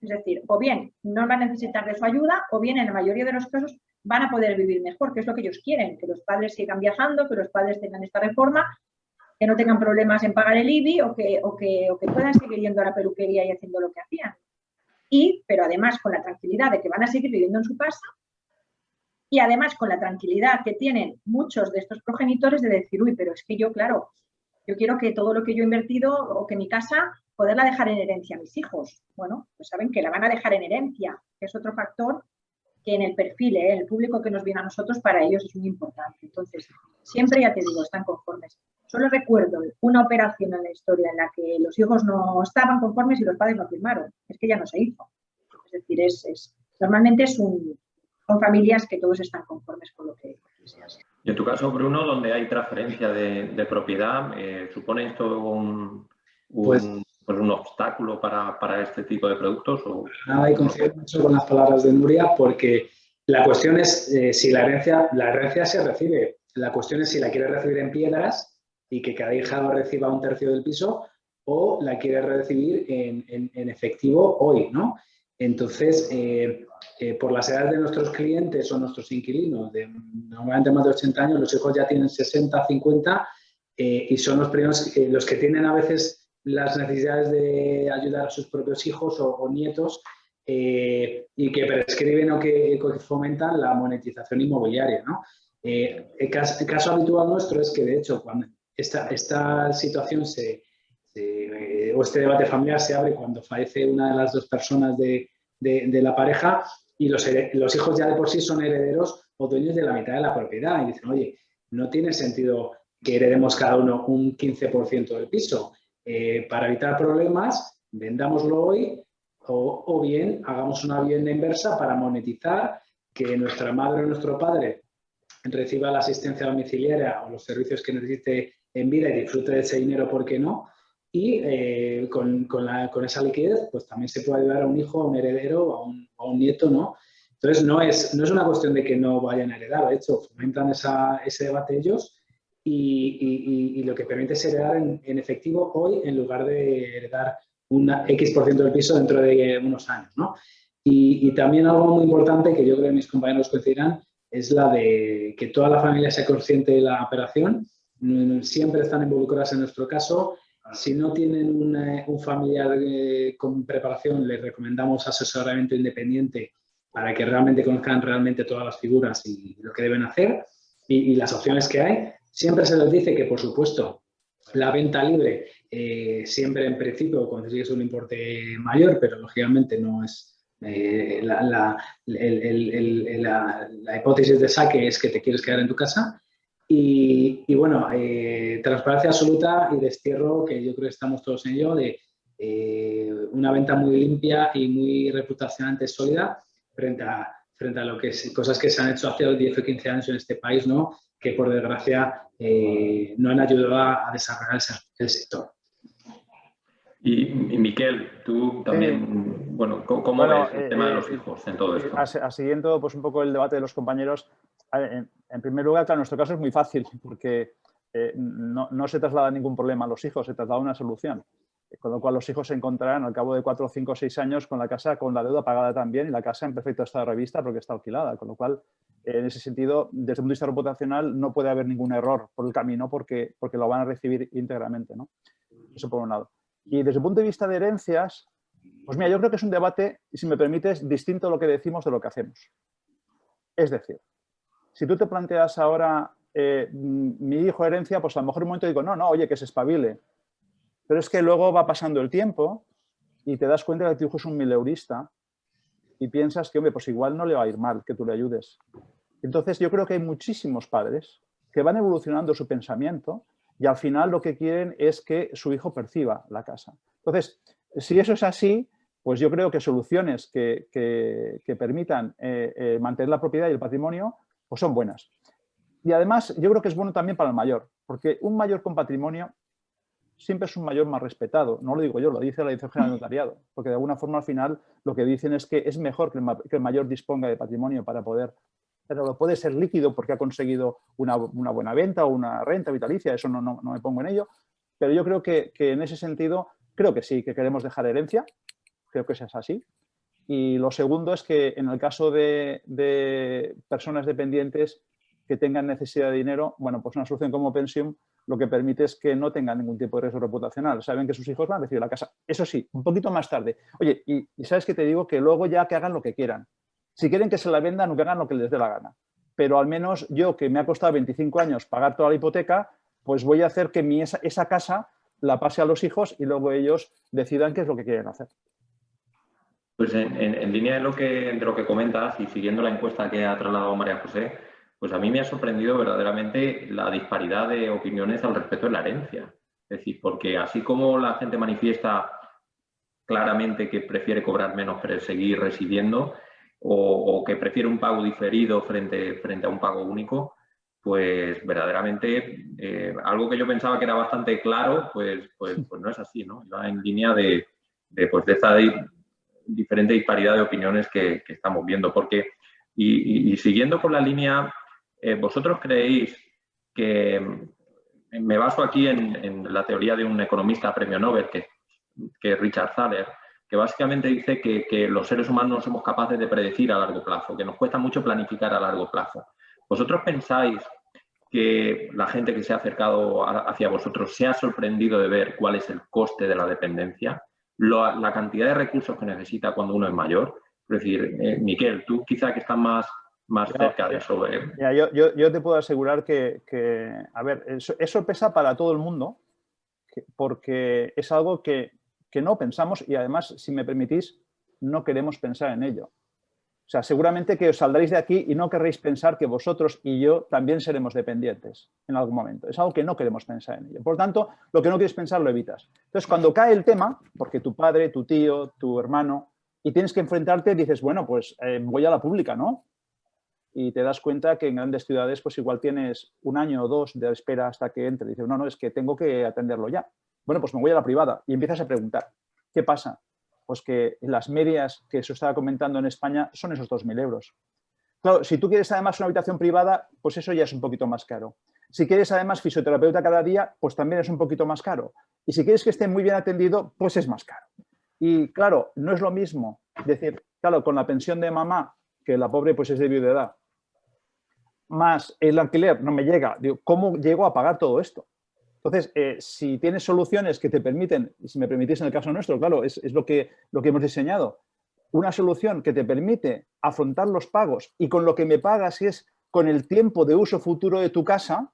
Es decir, o bien no van a necesitar de su ayuda, o bien en la mayoría de los casos van a poder vivir mejor, que es lo que ellos quieren, que los padres sigan viajando, que los padres tengan esta reforma, que no tengan problemas en pagar el IBI o que puedan seguir yendo a la peluquería y haciendo lo que hacían. Pero además con la tranquilidad de que van a seguir viviendo en su casa y además con la tranquilidad que tienen muchos de estos progenitores de decir, uy, pero es que yo, claro, yo quiero que todo lo que yo he invertido o que mi casa, poderla dejar en herencia a mis hijos. Bueno, pues saben que la van a dejar en herencia, que es otro factor que en el perfil, el público que nos viene a nosotros, para ellos es muy importante. Entonces, siempre, ya te digo, están conformes. Solo recuerdo una operación en la historia en la que los hijos no estaban conformes y los padres no firmaron. Es que ya no se hizo. Es decir, normalmente son familias que todos están conformes con lo que se hace. Y en tu caso, Bruno, donde hay transferencia de propiedad, ¿supone esto un obstáculo para este tipo de productos? Nada, y coincido mucho con las palabras de Nuria, porque la cuestión es si la herencia se recibe. La cuestión es si la quiere recibir en piedras y que cada hija reciba 1/3 del piso, o la quiere recibir en efectivo hoy, ¿no? Entonces, por las edades de nuestros clientes o nuestros inquilinos, de normalmente más de 80 años, los hijos ya tienen 60, 50 y son los primeros, los que tienen a veces las necesidades de ayudar a sus propios hijos o nietos y que prescriben o que fomentan la monetización inmobiliaria, ¿no? El caso habitual nuestro es que, de hecho, cuando esta situación o este debate familiar se abre cuando fallece una de las dos personas de la pareja y los hijos ya de por sí son herederos o dueños de la mitad de la propiedad y dicen, oye, no tiene sentido que heredemos cada uno un 15% del piso. Para evitar problemas, vendámoslo hoy o bien hagamos una vivienda inversa para monetizar, que nuestra madre o nuestro padre reciba la asistencia domiciliaria o los servicios que necesite en vida y disfrute de ese dinero, ¿por qué no? Y con esa liquidez, pues también se puede ayudar a un hijo, a un heredero, a un nieto, ¿no? Entonces, no es una cuestión de que no vayan a heredar, de hecho, fomentan ese debate ellos y lo que permite es heredar en efectivo hoy en lugar de heredar un X% del piso dentro de unos años, ¿no? Y también algo muy importante que yo creo que mis compañeros coincidirán es la de que toda la familia sea consciente de la operación. Siempre están involucradas en nuestro caso. Si no tienen un familiar con preparación, les recomendamos asesoramiento independiente para que realmente conozcan realmente todas las figuras y lo que deben hacer y las opciones que hay. Siempre se les dice que, por supuesto, la venta libre siempre en principio consigues un importe mayor, pero lógicamente no es la hipótesis de saque es que te quieres quedar en tu casa. Y bueno, transparencia absoluta y destierro, que yo creo que estamos todos en ello, de una venta muy limpia y muy reputacionalmente sólida frente a lo que cosas que se han hecho hace 10 o 15 años en este país, ¿no? Que por desgracia no han ayudado a desarrollar el sector. Y Miquel, tú también, ¿cómo ves el tema de los hijos en todo esto? Siguiendo pues, un poco el debate de los compañeros, en primer lugar, claro, en nuestro caso es muy fácil porque no se traslada ningún problema a los hijos, se traslada una solución. Con lo cual los hijos se encontrarán al cabo de 4, 5 o 6 años con la casa, con la deuda pagada también y la casa en perfecto estado de revista porque está alquilada. Con lo cual, en ese sentido, desde el punto de vista reputacional, no puede haber ningún error por el camino porque lo van a recibir íntegramente, ¿no? Eso por un lado. Y desde el punto de vista de herencias, pues mira, yo creo que es un debate, si me permites, distinto a lo que decimos de lo que hacemos. Es decir, si tú te planteas ahora mi hijo herencia, pues a lo mejor en un momento digo, no, oye, que se espabile. Pero es que luego va pasando el tiempo y te das cuenta de que tu hijo es un mileurista y piensas que, hombre, pues igual no le va a ir mal que tú le ayudes. Entonces yo creo que hay muchísimos padres que van evolucionando su pensamiento y al final lo que quieren es que su hijo perciba la casa. Entonces, si eso es así, pues yo creo que soluciones que permitan mantener la propiedad y el patrimonio, pues son buenas. Y además yo creo que es bueno también para el mayor, porque un mayor con patrimonio siempre es un mayor más respetado. No lo digo yo, lo dice la Dirección General del Notariado, porque de alguna forma al final lo que dicen es que es mejor que el mayor disponga de patrimonio para poder, pero puede ser líquido porque ha conseguido una buena venta o una renta vitalicia, eso no me pongo en ello, pero yo creo que en ese sentido, creo que sí, que queremos dejar herencia, creo que eso es así. Y lo segundo es que en el caso de personas dependientes que tengan necesidad de dinero, bueno, pues una solución como pensión lo que permite es que no tengan ningún tipo de riesgo reputacional. Saben que sus hijos van a recibir la casa. Eso sí, un poquito más tarde. Oye, y ¿sabes qué te digo? Que luego ya que hagan lo que quieran. Si quieren que se la vendan o que hagan lo que les dé la gana. Pero al menos yo, que me ha costado 25 años pagar toda la hipoteca, pues voy a hacer que esa casa la pase a los hijos y luego ellos decidan qué es lo que quieren hacer. Pues en línea de lo que comentas y siguiendo la encuesta que ha trasladado María José, pues a mí me ha sorprendido verdaderamente la disparidad de opiniones al respecto de la herencia. Es decir, porque así como la gente manifiesta claramente que prefiere cobrar menos pero seguir residiendo, o que prefiere un pago diferido frente a un pago único, pues verdaderamente algo que yo pensaba que era bastante claro, pues no es así, ¿no? Va en línea de esta diferente disparidad de opiniones que estamos viendo. Porque, y siguiendo con la línea, ¿vosotros creéis que, me baso aquí en la teoría de un economista premio Nobel, que es Richard Thaler, que básicamente dice que los seres humanos no somos capaces de predecir a largo plazo, que nos cuesta mucho planificar a largo plazo? ¿Vosotros pensáis que la gente que se ha acercado hacia vosotros se ha sorprendido de ver cuál es el coste de la dependencia, la cantidad de recursos que necesita cuando uno es mayor? Es decir, Miquel, tú quizá que estás más cerca de eso. Yo te puedo asegurar que a ver, eso pesa para todo el mundo, porque es algo que no pensamos y además, si me permitís, no queremos pensar en ello. O sea, seguramente que os saldréis de aquí y no querréis pensar que vosotros y yo también seremos dependientes en algún momento. Es algo que no queremos pensar en ello. Por lo tanto, lo que no quieres pensar lo evitas. Entonces, cuando cae el tema, porque tu padre, tu tío, tu hermano, y tienes que enfrentarte, dices, bueno, pues voy a la pública, ¿no? Y te das cuenta que en grandes ciudades pues igual tienes 1 año o 2 de espera hasta que entre. Dices, no, es que tengo que atenderlo ya. Bueno, pues me voy a la privada y empiezas a preguntar. ¿Qué pasa? Pues que las medias que se estaba comentando en España son esos 2.000 euros. Claro, si tú quieres además una habitación privada, pues eso ya es un poquito más caro. Si quieres además fisioterapeuta cada día, pues también es un poquito más caro. Y si quieres que esté muy bien atendido, pues es más caro. Y claro, no es lo mismo decir, claro, con la pensión de mamá, que la pobre pues es de viudedad, más el alquiler no me llega, digo, ¿cómo llego a pagar todo esto? Entonces, si tienes soluciones que te permiten, y si me permitís en el caso nuestro, claro, es lo que hemos diseñado, una solución que te permite afrontar los pagos y con lo que me pagas es con el tiempo de uso futuro de tu casa,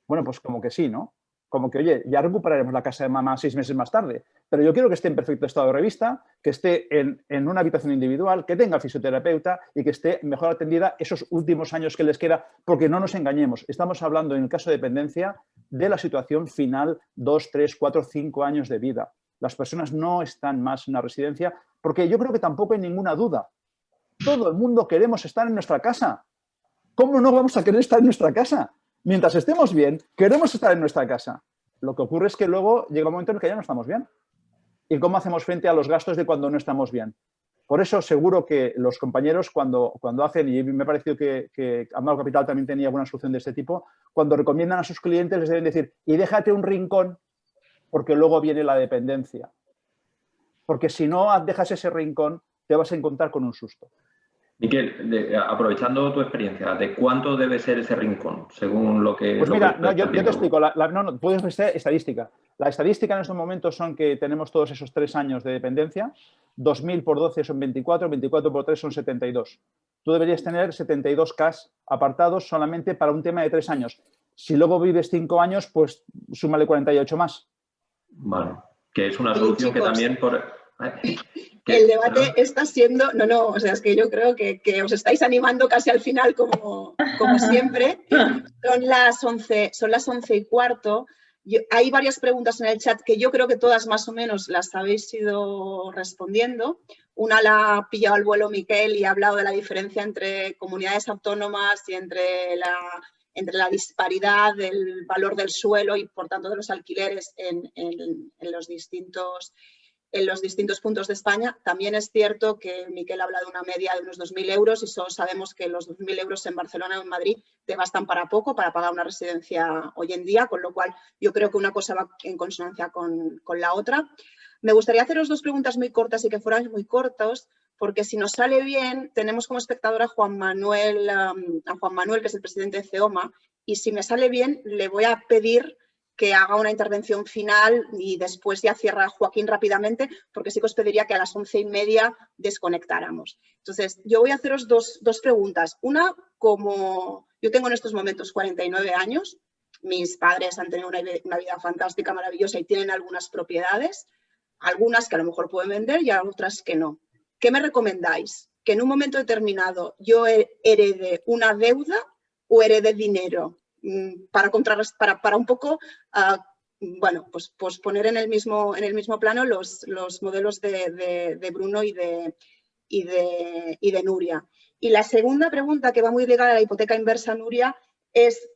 bueno, pues como que sí, ¿no? Como que, oye, ya recuperaremos la casa de mamá 6 meses más tarde, pero yo quiero que esté en perfecto estado de revista, que esté en una habitación individual, que tenga fisioterapeuta y que esté mejor atendida esos últimos años que les queda, porque no nos engañemos, estamos hablando en el caso de dependencia de la situación final 2, 3, 4, 5 años de vida. Las personas no están más en una residencia porque yo creo que tampoco hay ninguna duda. Todo el mundo queremos estar en nuestra casa. ¿Cómo no vamos a querer estar en nuestra casa? Mientras estemos bien, queremos estar en nuestra casa. Lo que ocurre es que luego llega un momento en el que ya no estamos bien. ¿Y cómo hacemos frente a los gastos de cuando no estamos bien? Por eso seguro que los compañeros cuando hacen, y me ha parecido que Amado Capital también tenía alguna solución de este tipo, cuando recomiendan a sus clientes les deben decir, y déjate un rincón porque luego viene la dependencia. Porque si no dejas ese rincón, te vas a encontrar con un susto. Miquel, aprovechando tu experiencia, ¿de cuánto debe ser ese rincón? Según lo que... Pues mira, yo te explico. No, puedes ver estadística. La estadística en estos momentos son que tenemos todos esos 3 años de dependencia. 2.000 por 12 son 24, 24 por 3 son 72. Tú deberías tener 72 cash apartados solamente para un tema de 3 años. Si luego vives 5 años, pues súmale 48 más. Bueno, que es una solución que también por... El debate está siendo... No, o sea, es que yo creo que os estáis animando casi al final como siempre. Son las 11:15. Hay varias preguntas en el chat que yo creo que todas más o menos las habéis ido respondiendo. Una la ha pillado al vuelo Miquel y ha hablado de la diferencia entre comunidades autónomas y entre la disparidad del valor del suelo y, por tanto, de los alquileres en los distintos puntos de España. También es cierto que Miquel habla de una media de unos 2.000 euros y solo sabemos que los 2.000 euros en Barcelona o en Madrid te bastan para poco, para pagar una residencia hoy en día, con lo cual yo creo que una cosa va en consonancia con la otra. Me gustaría haceros 2 preguntas muy cortas y que fueran muy cortos, porque si nos sale bien, tenemos como espectador a Juan Manuel, que es el presidente de CEOMA, y si me sale bien, le voy a pedir que haga una intervención final y después ya cierra Joaquín rápidamente, porque sí que os pediría que a las 11:30 desconectáramos. Entonces, yo voy a haceros dos preguntas. Una, como yo tengo en estos momentos 49 años, mis padres han tenido una vida fantástica, maravillosa y tienen algunas propiedades, algunas que a lo mejor pueden vender y otras que no. ¿Qué me recomendáis? ¿Que en un momento determinado yo herede una deuda o herede dinero, para un poco, bueno, pues poner en el mismo plano los modelos de Bruno y de Nuria. Y la segunda pregunta, que va muy ligada a la hipoteca inversa, Nuria, es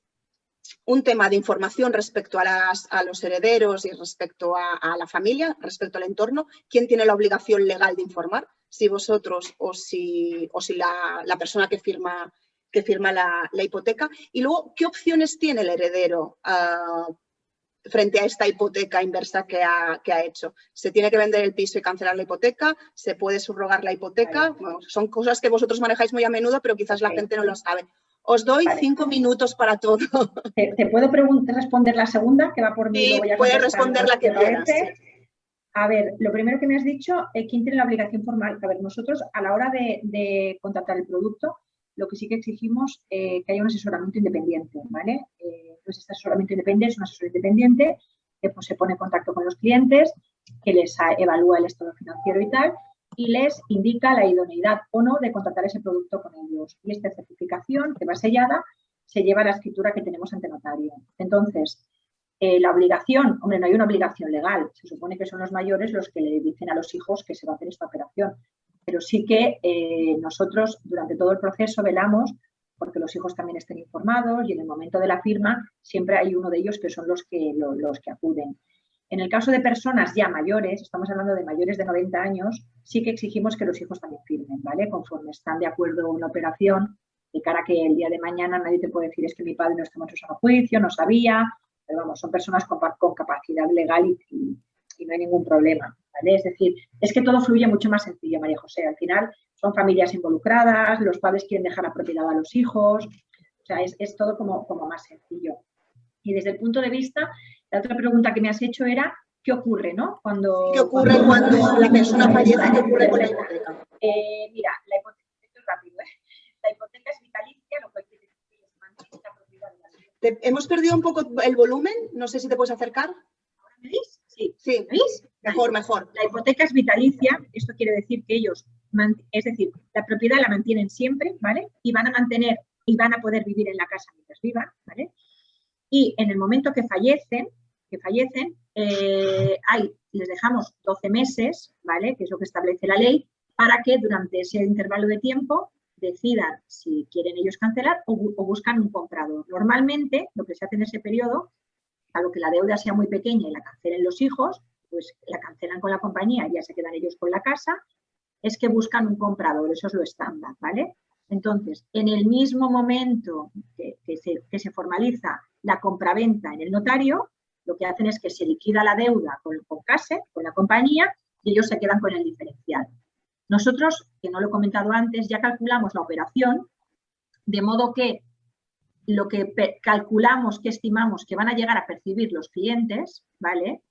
un tema de información respecto a los herederos y respecto a la familia, respecto al entorno. ¿Quién tiene la obligación legal de informar? Si vosotros o si la persona que firma la hipoteca. Y luego, ¿qué opciones tiene el heredero frente a esta hipoteca inversa que ha hecho? ¿Se tiene que vender el piso y cancelar la hipoteca? ¿Se puede subrogar la hipoteca? Bueno, son cosas que vosotros manejáis muy a menudo, pero quizás la gente no lo sabe. Os doy 5 minutos para todo. ¿Te puedo responder la segunda, que va por mí? Sí, puedes responder la que quieras. A ver, lo primero que me has dicho, ¿quién tiene la obligación formal? A ver, nosotros a la hora de contratar el producto, lo que sí que exigimos que haya un asesoramiento independiente, ¿vale? Entonces, este asesoramiento independiente es un asesor independiente que pues, se pone en contacto con los clientes, que les evalúa el estado financiero y tal, y les indica la idoneidad o no de contratar ese producto con ellos. Y esta certificación, que va sellada, se lleva a la escritura que tenemos ante notario. Entonces, la obligación, hombre, no hay una obligación legal. Se supone que son los mayores los que le dicen a los hijos que se va a hacer esta operación. Pero sí que nosotros, durante todo el proceso, velamos porque los hijos también estén informados y en el momento de la firma siempre hay uno de ellos que son los que acuden. En el caso de personas ya mayores, estamos hablando de mayores de 90 años, sí que exigimos que los hijos también firmen, ¿vale? Conforme están de acuerdo en la operación, de cara a que el día de mañana nadie te puede decir es que mi padre no estaba en su juicio, no sabía, pero vamos, son personas con capacidad legal y no hay ningún problema, ¿vale? Es decir, es que todo fluye mucho más sencillo, María José. Al final son familias involucradas, los padres quieren dejar la propiedad a los hijos, o sea, es todo como más sencillo. Y desde el punto de vista, la otra pregunta que me has hecho era, ¿qué ocurre, no? ¿Qué ocurre cuando la persona fallece? ¿Qué ocurre con la hipoteca? Mira, la hipoteca, esto es rápido, la hipoteca es vitalicia, lo cual quiere decir que se mantiene la propiedad de la vida. Hemos perdido un poco el volumen, no sé si te puedes acercar. ¿Ahora me veis? Sí. ¿Me veis? Mejor. La hipoteca es vitalicia, esto quiere decir que ellos, es decir, la propiedad la mantienen siempre, ¿vale? Y van a mantener y van a poder vivir en la casa mientras vivan, ¿vale? Y en el momento que fallecen, les dejamos 12 meses, ¿vale? Que es lo que establece la ley, para que durante ese intervalo de tiempo decidan si quieren ellos cancelar o buscan un comprador. Normalmente, lo que se hace en ese periodo, salvo que la deuda sea muy pequeña y la cancelen los hijos, pues la cancelan con la compañía y ya se quedan ellos con la casa, es que buscan un comprador, eso es lo estándar, ¿vale? Entonces, en el mismo momento que se formaliza la compraventa en el notario, lo que hacen es que se liquida la deuda con CASE, con la compañía, y ellos se quedan con el diferencial. Nosotros, que no lo he comentado antes, ya calculamos la operación, de modo que lo que calculamos, que estimamos que van a llegar a percibir los clientes, ¿vale?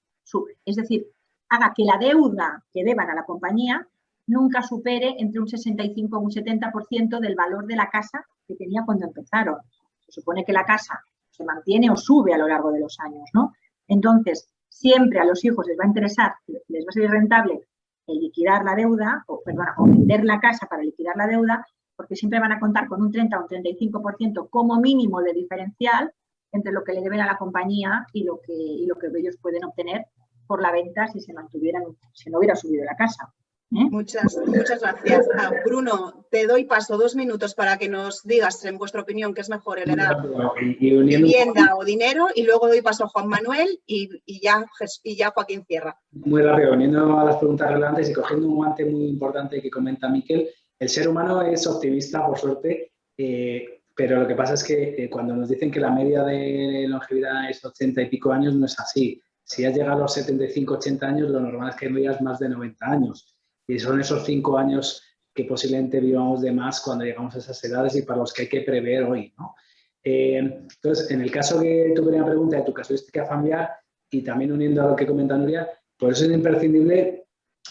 Es decir, haga que la deuda que deban a la compañía nunca supere entre un 65 o un 70% del valor de la casa que tenía cuando empezaron. Se supone que la casa se mantiene o sube a lo largo de los años, ¿no? Entonces, siempre a los hijos les va a interesar, les va a ser rentable el liquidar la deuda, o vender la casa para liquidar la deuda, porque siempre van a contar con un 30 o un 35% como mínimo de diferencial entre lo que le deben a la compañía y lo que ellos pueden obtener por la venta si no hubiera subido la casa. Muchas gracias. Bruno, te doy paso 2 minutos para que nos digas, en vuestra opinión, qué es mejor, heredar vivienda o dinero, y luego doy paso a Juan Manuel y ya Joaquín cierra. Muy rápido, uniendo a las preguntas relevantes y cogiendo un guante muy importante que comenta Miquel, el ser humano es optimista, por suerte, pero lo que pasa es que cuando nos dicen que la media de longevidad es 80 y pico años, no es así. Si has llegado a los 75, 80 años, lo normal es que vivas más de 90 años. Y son esos 5 años que posiblemente vivamos de más cuando llegamos a esas edades y para los que hay que prever hoy, ¿no? Entonces, en el caso de tu primera pregunta, de tu casuística familiar, y también uniendo a lo que comenta Nuria, por eso es imprescindible,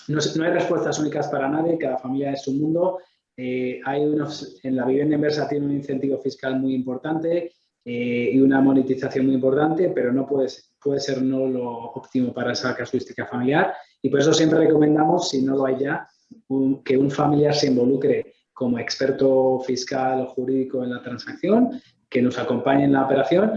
no hay respuestas únicas para nadie, cada familia es un mundo. En la vivienda inversa tiene un incentivo fiscal muy importante y una monetización muy importante, pero no puede ser no lo óptimo para esa casuística familiar. Y por eso siempre recomendamos, si no lo hay ya, que un familiar se involucre como experto fiscal o jurídico en la transacción, que nos acompañe en la operación,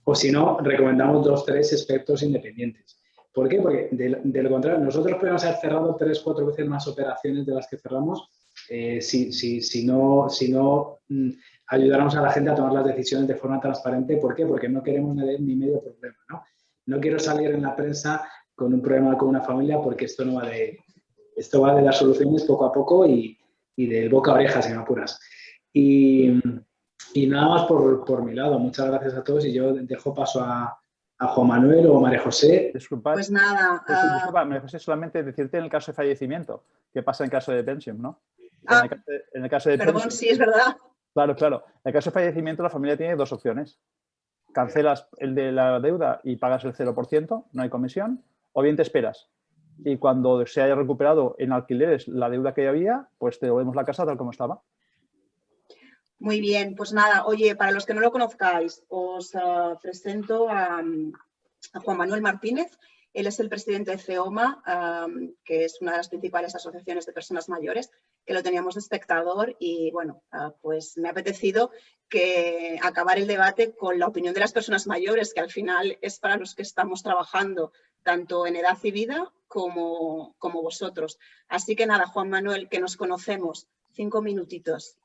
o si no, recomendamos 2 o 3 expertos independientes. ¿Por qué? Porque de lo contrario, nosotros podemos haber cerrado 3 o 4 veces más operaciones de las que cerramos si no ayudáramos a la gente a tomar las decisiones de forma transparente. ¿Por qué? Porque no queremos ni medio problema, ¿no? No quiero salir en la prensa con un problema con una familia, porque esto no va de... Esto va de dar soluciones poco a poco y de boca a oreja, si me apuras. Y nada más por mi lado. Muchas gracias a todos y yo dejo paso a Juan Manuel o María José. Disculpad. Pues nada. Disculpa, María José, solamente decirte en el caso de fallecimiento, ¿qué pasa en caso de pensión, no? En el caso de perdón, pensión, sí, es verdad. Claro. En el caso de fallecimiento, la familia tiene 2 opciones. Cancelas el de la deuda y pagas el 0%, no hay comisión, o bien te esperas. Y cuando se haya recuperado en alquileres la deuda que había, pues te devolvemos la casa tal como estaba. Muy bien, pues nada, oye, para los que no lo conozcáis, os presento a Juan Manuel Martínez. Él es el presidente de CEOMA, que es una de las principales asociaciones de personas mayores, que lo teníamos de espectador y, bueno, pues me ha apetecido acabar el debate con la opinión de las personas mayores, que al final es para los que estamos trabajando, tanto en Edad y Vida como vosotros. Así que nada, Juan Manuel, que nos conocemos, 5 minutitos.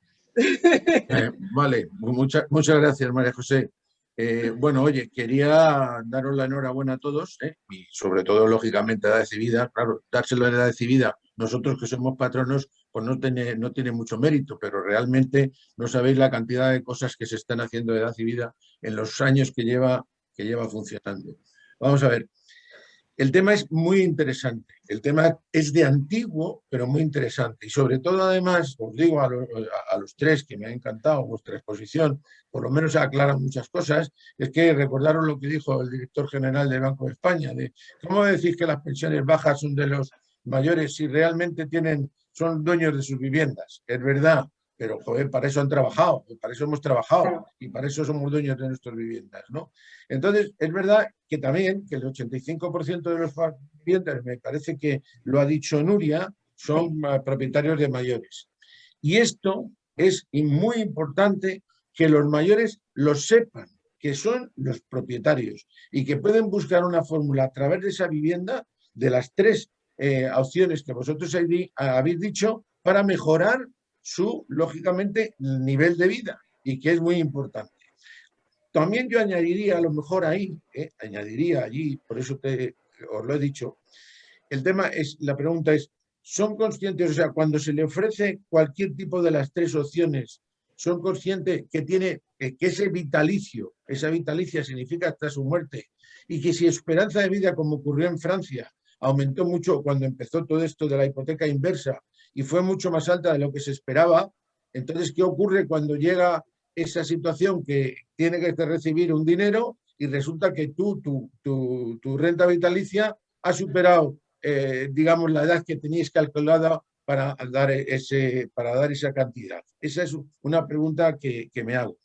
Vale, muchas gracias, María José. Bueno, oye, quería daros la enhorabuena a todos y sobre todo, lógicamente, a Edad y Vida. Claro, dárselo a Edad y Vida, nosotros que somos patronos, pues no tiene mucho mérito, pero realmente no sabéis la cantidad de cosas que se están haciendo de Edad y Vida en los años que lleva funcionando. Vamos a ver. El tema es muy interesante, el tema es de antiguo, pero muy interesante. Y sobre todo, además, os digo a los 3 que me ha encantado vuestra exposición, por lo menos aclaran muchas cosas, es que recordaron lo que dijo el director general del Banco de España, de cómo decís que las pensiones bajas son de los mayores si realmente son dueños de sus viviendas. Es verdad, pero joder, para eso han trabajado, para eso hemos trabajado y para eso somos dueños de nuestras viviendas, ¿no? Entonces, es verdad que también que el 85% de las viviendas, me parece que lo ha dicho Nuria, son propietarios de mayores. Y esto es muy importante que los mayores lo sepan, que son los propietarios y que pueden buscar una fórmula a través de esa vivienda, de las 3 opciones que vosotros habéis dicho, para mejorar lógicamente, nivel de vida, y que es muy importante. También yo añadiría, a lo mejor añadiría allí, por eso os lo he dicho, la pregunta es, ¿son conscientes, o sea, cuando se le ofrece cualquier tipo de las 3 opciones, son conscientes que ese vitalicio, esa vitalicia significa hasta su muerte, y que si esperanza de vida, como ocurrió en Francia, aumentó mucho cuando empezó todo esto de la hipoteca inversa, y fue mucho más alta de lo que se esperaba? Entonces, ¿qué ocurre cuando llega esa situación que tiene que recibir un dinero y resulta que tu renta vitalicia ha superado, digamos, la edad que teníais calculada para dar esa cantidad? Esa es una pregunta que me hago.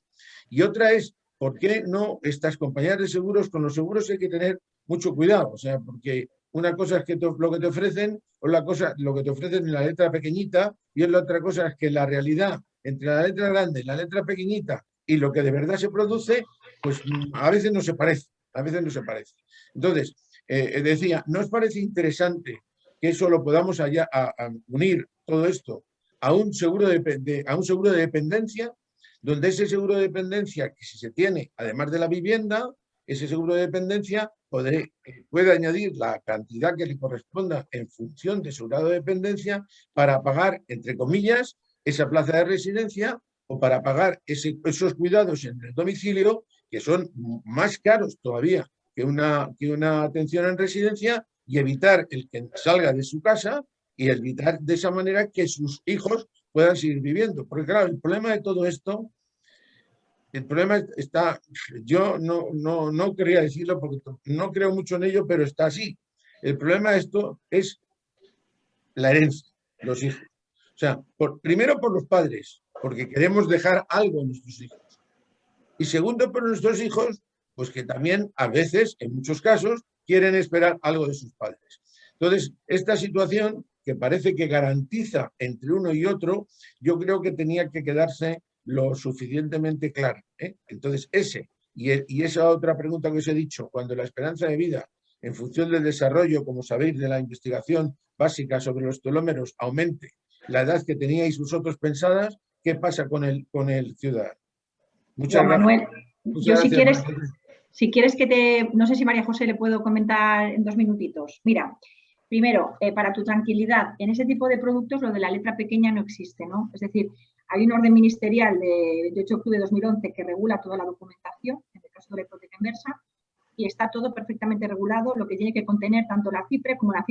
Y otra es, ¿por qué no estas compañías de seguros? Con los seguros hay que tener mucho cuidado, o sea, porque una cosa es que lo que te ofrecen, o lo que te ofrecen en la letra pequeñita, y la otra cosa es que la realidad entre la letra grande y la letra pequeñita y lo que de verdad se produce, pues a veces no se parece, Entonces, decía, ¿no os parece interesante que eso lo podamos unir todo esto a un seguro de dependencia, donde ese seguro de dependencia, que si se tiene, además de la vivienda, ese seguro de dependencia puede añadir la cantidad que le corresponda en función de su grado de dependencia para pagar, entre comillas, esa plaza de residencia, o para pagar esos cuidados en el domicilio, que son más caros todavía que una atención en residencia, y evitar el que salga de su casa y evitar de esa manera que sus hijos puedan seguir viviendo. Porque claro, el problema de todo esto, yo no quería decirlo porque no creo mucho en ello, pero está así. El problema de esto es la herencia, los hijos. O sea, primero por los padres, porque queremos dejar algo a nuestros hijos. Y segundo por nuestros hijos, pues que también a veces, en muchos casos, quieren esperar algo de sus padres. Entonces, esta situación que parece que garantiza entre uno y otro, yo creo que tenía que quedarse lo suficientemente clara, ¿eh? Entonces, y esa otra pregunta que os he dicho, cuando la esperanza de vida, en función del desarrollo, como sabéis, de la investigación básica sobre los telómeros, aumente la edad que teníais vosotros pensadas, ¿qué pasa con el ciudadano? Muchas Juan gracias. Manuel, Muchas yo gracias, si quieres que no sé si María José le puedo comentar en 2 minutitos. Mira, primero, para tu tranquilidad, en ese tipo de productos lo de la letra pequeña no existe, ¿no? Es decir, hay un orden ministerial de 28 de octubre de 2011 que regula toda la documentación, en el caso de la hipoteca inversa, y está todo perfectamente regulado, lo que tiene que contener tanto la CIPRE como la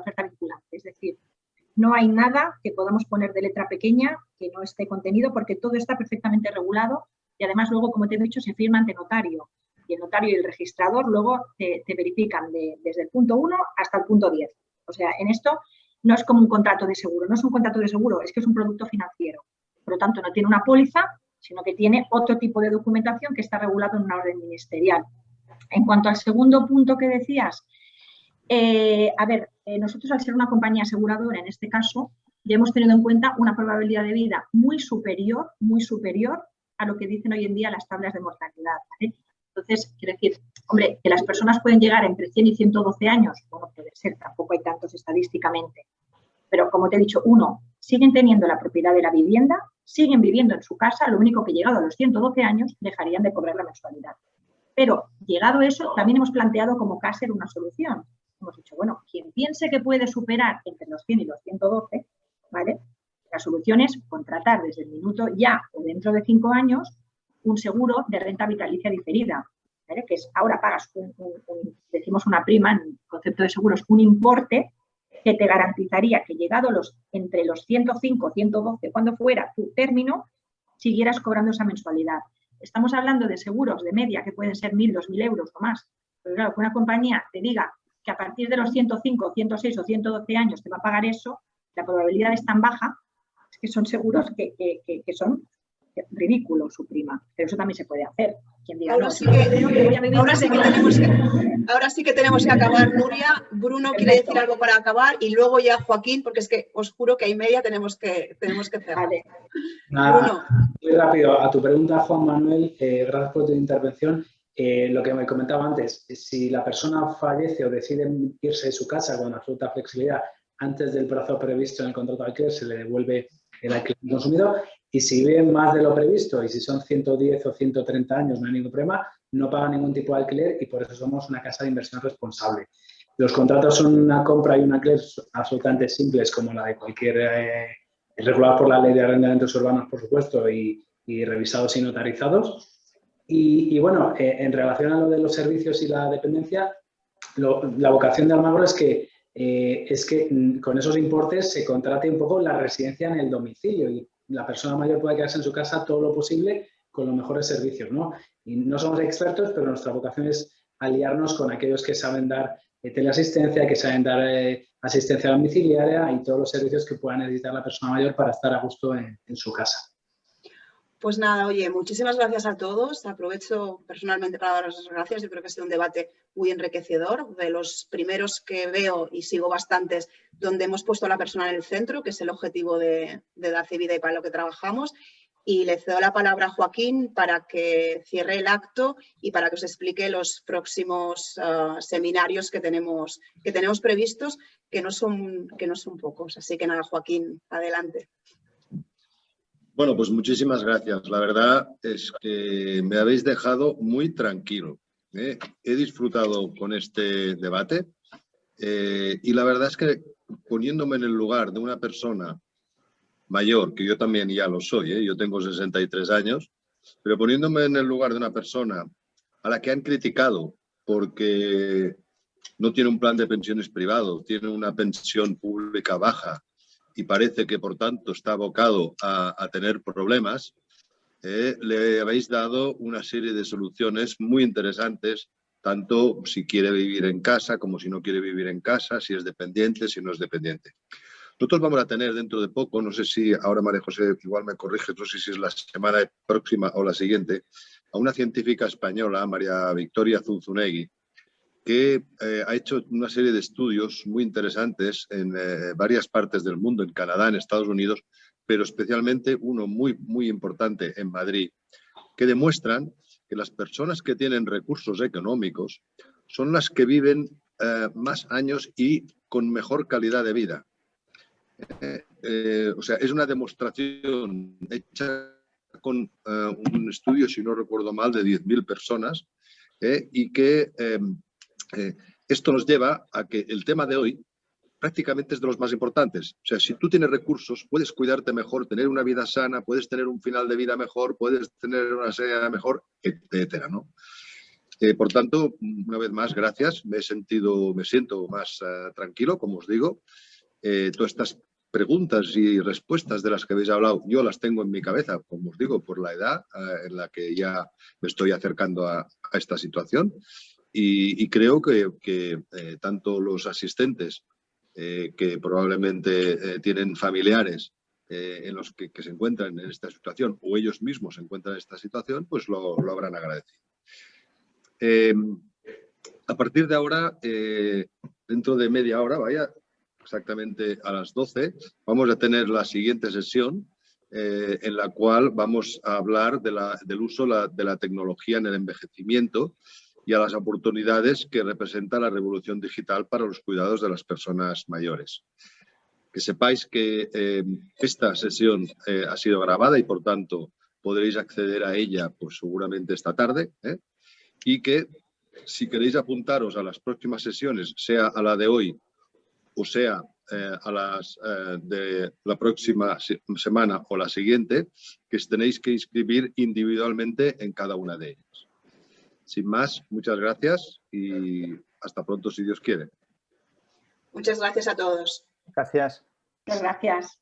oferta vinculante. Es decir, no hay nada que podamos poner de letra pequeña que no esté contenido porque todo está perfectamente regulado y además luego, como te he dicho, se firma ante notario. Y el notario y el registrador luego te verifican desde el punto 1 hasta el punto 10. O sea, en esto no es como un contrato de seguro, no es un contrato de seguro, es que es un producto financiero. Por lo tanto, no tiene una póliza, sino que tiene otro tipo de documentación que está regulado en una orden ministerial. En cuanto al segundo punto que decías, nosotros al ser una compañía aseguradora, en este caso, ya hemos tenido en cuenta una probabilidad de vida muy superior a lo que dicen hoy en día las tablas de mortalidad, ¿vale? Entonces, quiero decir, hombre, que las personas pueden llegar entre 100 y 112 años, bueno, puede ser, tampoco hay tantos estadísticamente, pero como te he dicho, siguen teniendo la propiedad de la vivienda, siguen viviendo en su casa, lo único que llegado a los 112 años dejarían de cobrar la mensualidad. Pero llegado a eso, también hemos planteado como Caser una solución. Hemos dicho, bueno, quien piense que puede superar entre los 100 y los 112, ¿vale? La solución es contratar desde el minuto ya o dentro de 5 años un seguro de renta vitalicia diferida, ¿vale? Que es, ahora pagas decimos una prima en el concepto de seguros, un importe que te garantizaría que llegado entre los 105, 112, cuando fuera tu término, siguieras cobrando esa mensualidad. Estamos hablando de seguros de media que pueden ser 1.000, 2.000 euros o más. Pero claro, que una compañía te diga que a partir de los 105, 106 o 112 años te va a pagar eso, la probabilidad es tan baja, es que son seguros que son ridículos su prima. Pero eso también se puede hacer. Quien diga, ahora, ahora sí que tenemos que acabar, Nuria. Bruno quiere decir algo para acabar y luego ya Joaquín, porque es que os juro que a 1:30 tenemos que cerrar. Vale. Bruno. Muy rápido, a tu pregunta, Juan Manuel, gracias por tu intervención. Lo que me comentaba antes, si la persona fallece o decide irse de su casa con absoluta flexibilidad antes del plazo previsto en el contrato de alquiler, se le devuelve el alquiler consumido. Y si viven más de lo previsto y si son 110 o 130 años, no hay ningún problema, no pagan ningún tipo de alquiler y por eso somos una casa de inversión responsable. Los contratos son una compra y un alquiler absolutamente simples, como la de cualquier, regulado por la ley de arrendamientos urbanos, por supuesto, y revisados y notarizados. Y bueno, en relación a lo de los servicios y la dependencia, la vocación de Almagro es que con esos importes se contrate un poco la residencia en el domicilio y la persona mayor puede quedarse en su casa todo lo posible con los mejores servicios, ¿no? Y no somos expertos, pero nuestra vocación es aliarnos con aquellos que saben dar teleasistencia, que saben dar asistencia domiciliaria y todos los servicios que pueda necesitar la persona mayor para estar a gusto en su casa. Pues nada, oye, muchísimas gracias a todos. Aprovecho personalmente para daros las gracias. Yo creo que ha sido un debate muy enriquecedor, de los primeros que veo y sigo bastantes, donde hemos puesto a la persona en el centro, que es el objetivo de Darse Vida y para lo que trabajamos. Y le cedo la palabra a Joaquín para que cierre el acto y para que os explique los próximos seminarios que tenemos previstos, que no son pocos. Así que nada, Joaquín, adelante. Bueno, pues muchísimas gracias. La verdad es que me habéis dejado muy tranquilo. He disfrutado con este debate y la verdad es que poniéndome en el lugar de una persona mayor, que yo también ya lo soy, yo tengo 63 años, pero poniéndome en el lugar de una persona a la que han criticado porque no tiene un plan de pensiones privado, tiene una pensión pública baja, y parece que, por tanto, está abocado a tener problemas, le habéis dado una serie de soluciones muy interesantes, tanto si quiere vivir en casa como si no quiere vivir en casa, si es dependiente, si no es dependiente. Nosotros vamos a tener dentro de poco, no sé si ahora María José igual me corrige, no sé si es la semana próxima o la siguiente, a una científica española, María Victoria Zunzunegui, que ha hecho una serie de estudios muy interesantes en varias partes del mundo, en Canadá, en Estados Unidos, pero especialmente uno muy importante en Madrid, que demuestran que las personas que tienen recursos económicos son las que viven más años y con mejor calidad de vida. O sea, es una demostración hecha con un estudio, si no recuerdo mal, de 10.000 personas, y que esto nos lleva a que el tema de hoy prácticamente es de los más importantes. O sea, si tú tienes recursos, puedes cuidarte mejor, tener una vida sana, puedes tener un final de vida mejor, puedes tener una vida mejor, etcétera, ¿no? Por tanto, una vez más, gracias. Me siento más tranquilo, como os digo. Todas estas preguntas y respuestas de las que habéis hablado, yo las tengo en mi cabeza, como os digo, por la edad en la que ya me estoy acercando a esta situación. Y creo que tanto los asistentes que probablemente tienen familiares en los que se encuentran en esta situación o ellos mismos se encuentran en esta situación, pues lo habrán agradecido. A partir de ahora, dentro de media hora, exactamente a las 12, vamos a tener la siguiente sesión en la cual vamos a hablar del uso de la tecnología en el envejecimiento y a las oportunidades que representa la revolución digital para los cuidados de las personas mayores. Que sepáis que esta sesión ha sido grabada y, por tanto, podréis acceder a ella pues, seguramente esta tarde, y que si queréis apuntaros a las próximas sesiones, sea a la de hoy o sea a las de la próxima semana o la siguiente, que os tenéis que inscribir individualmente en cada una de ellas. Sin más, muchas gracias y hasta pronto si Dios quiere. Muchas gracias a todos. Gracias. Muchas gracias.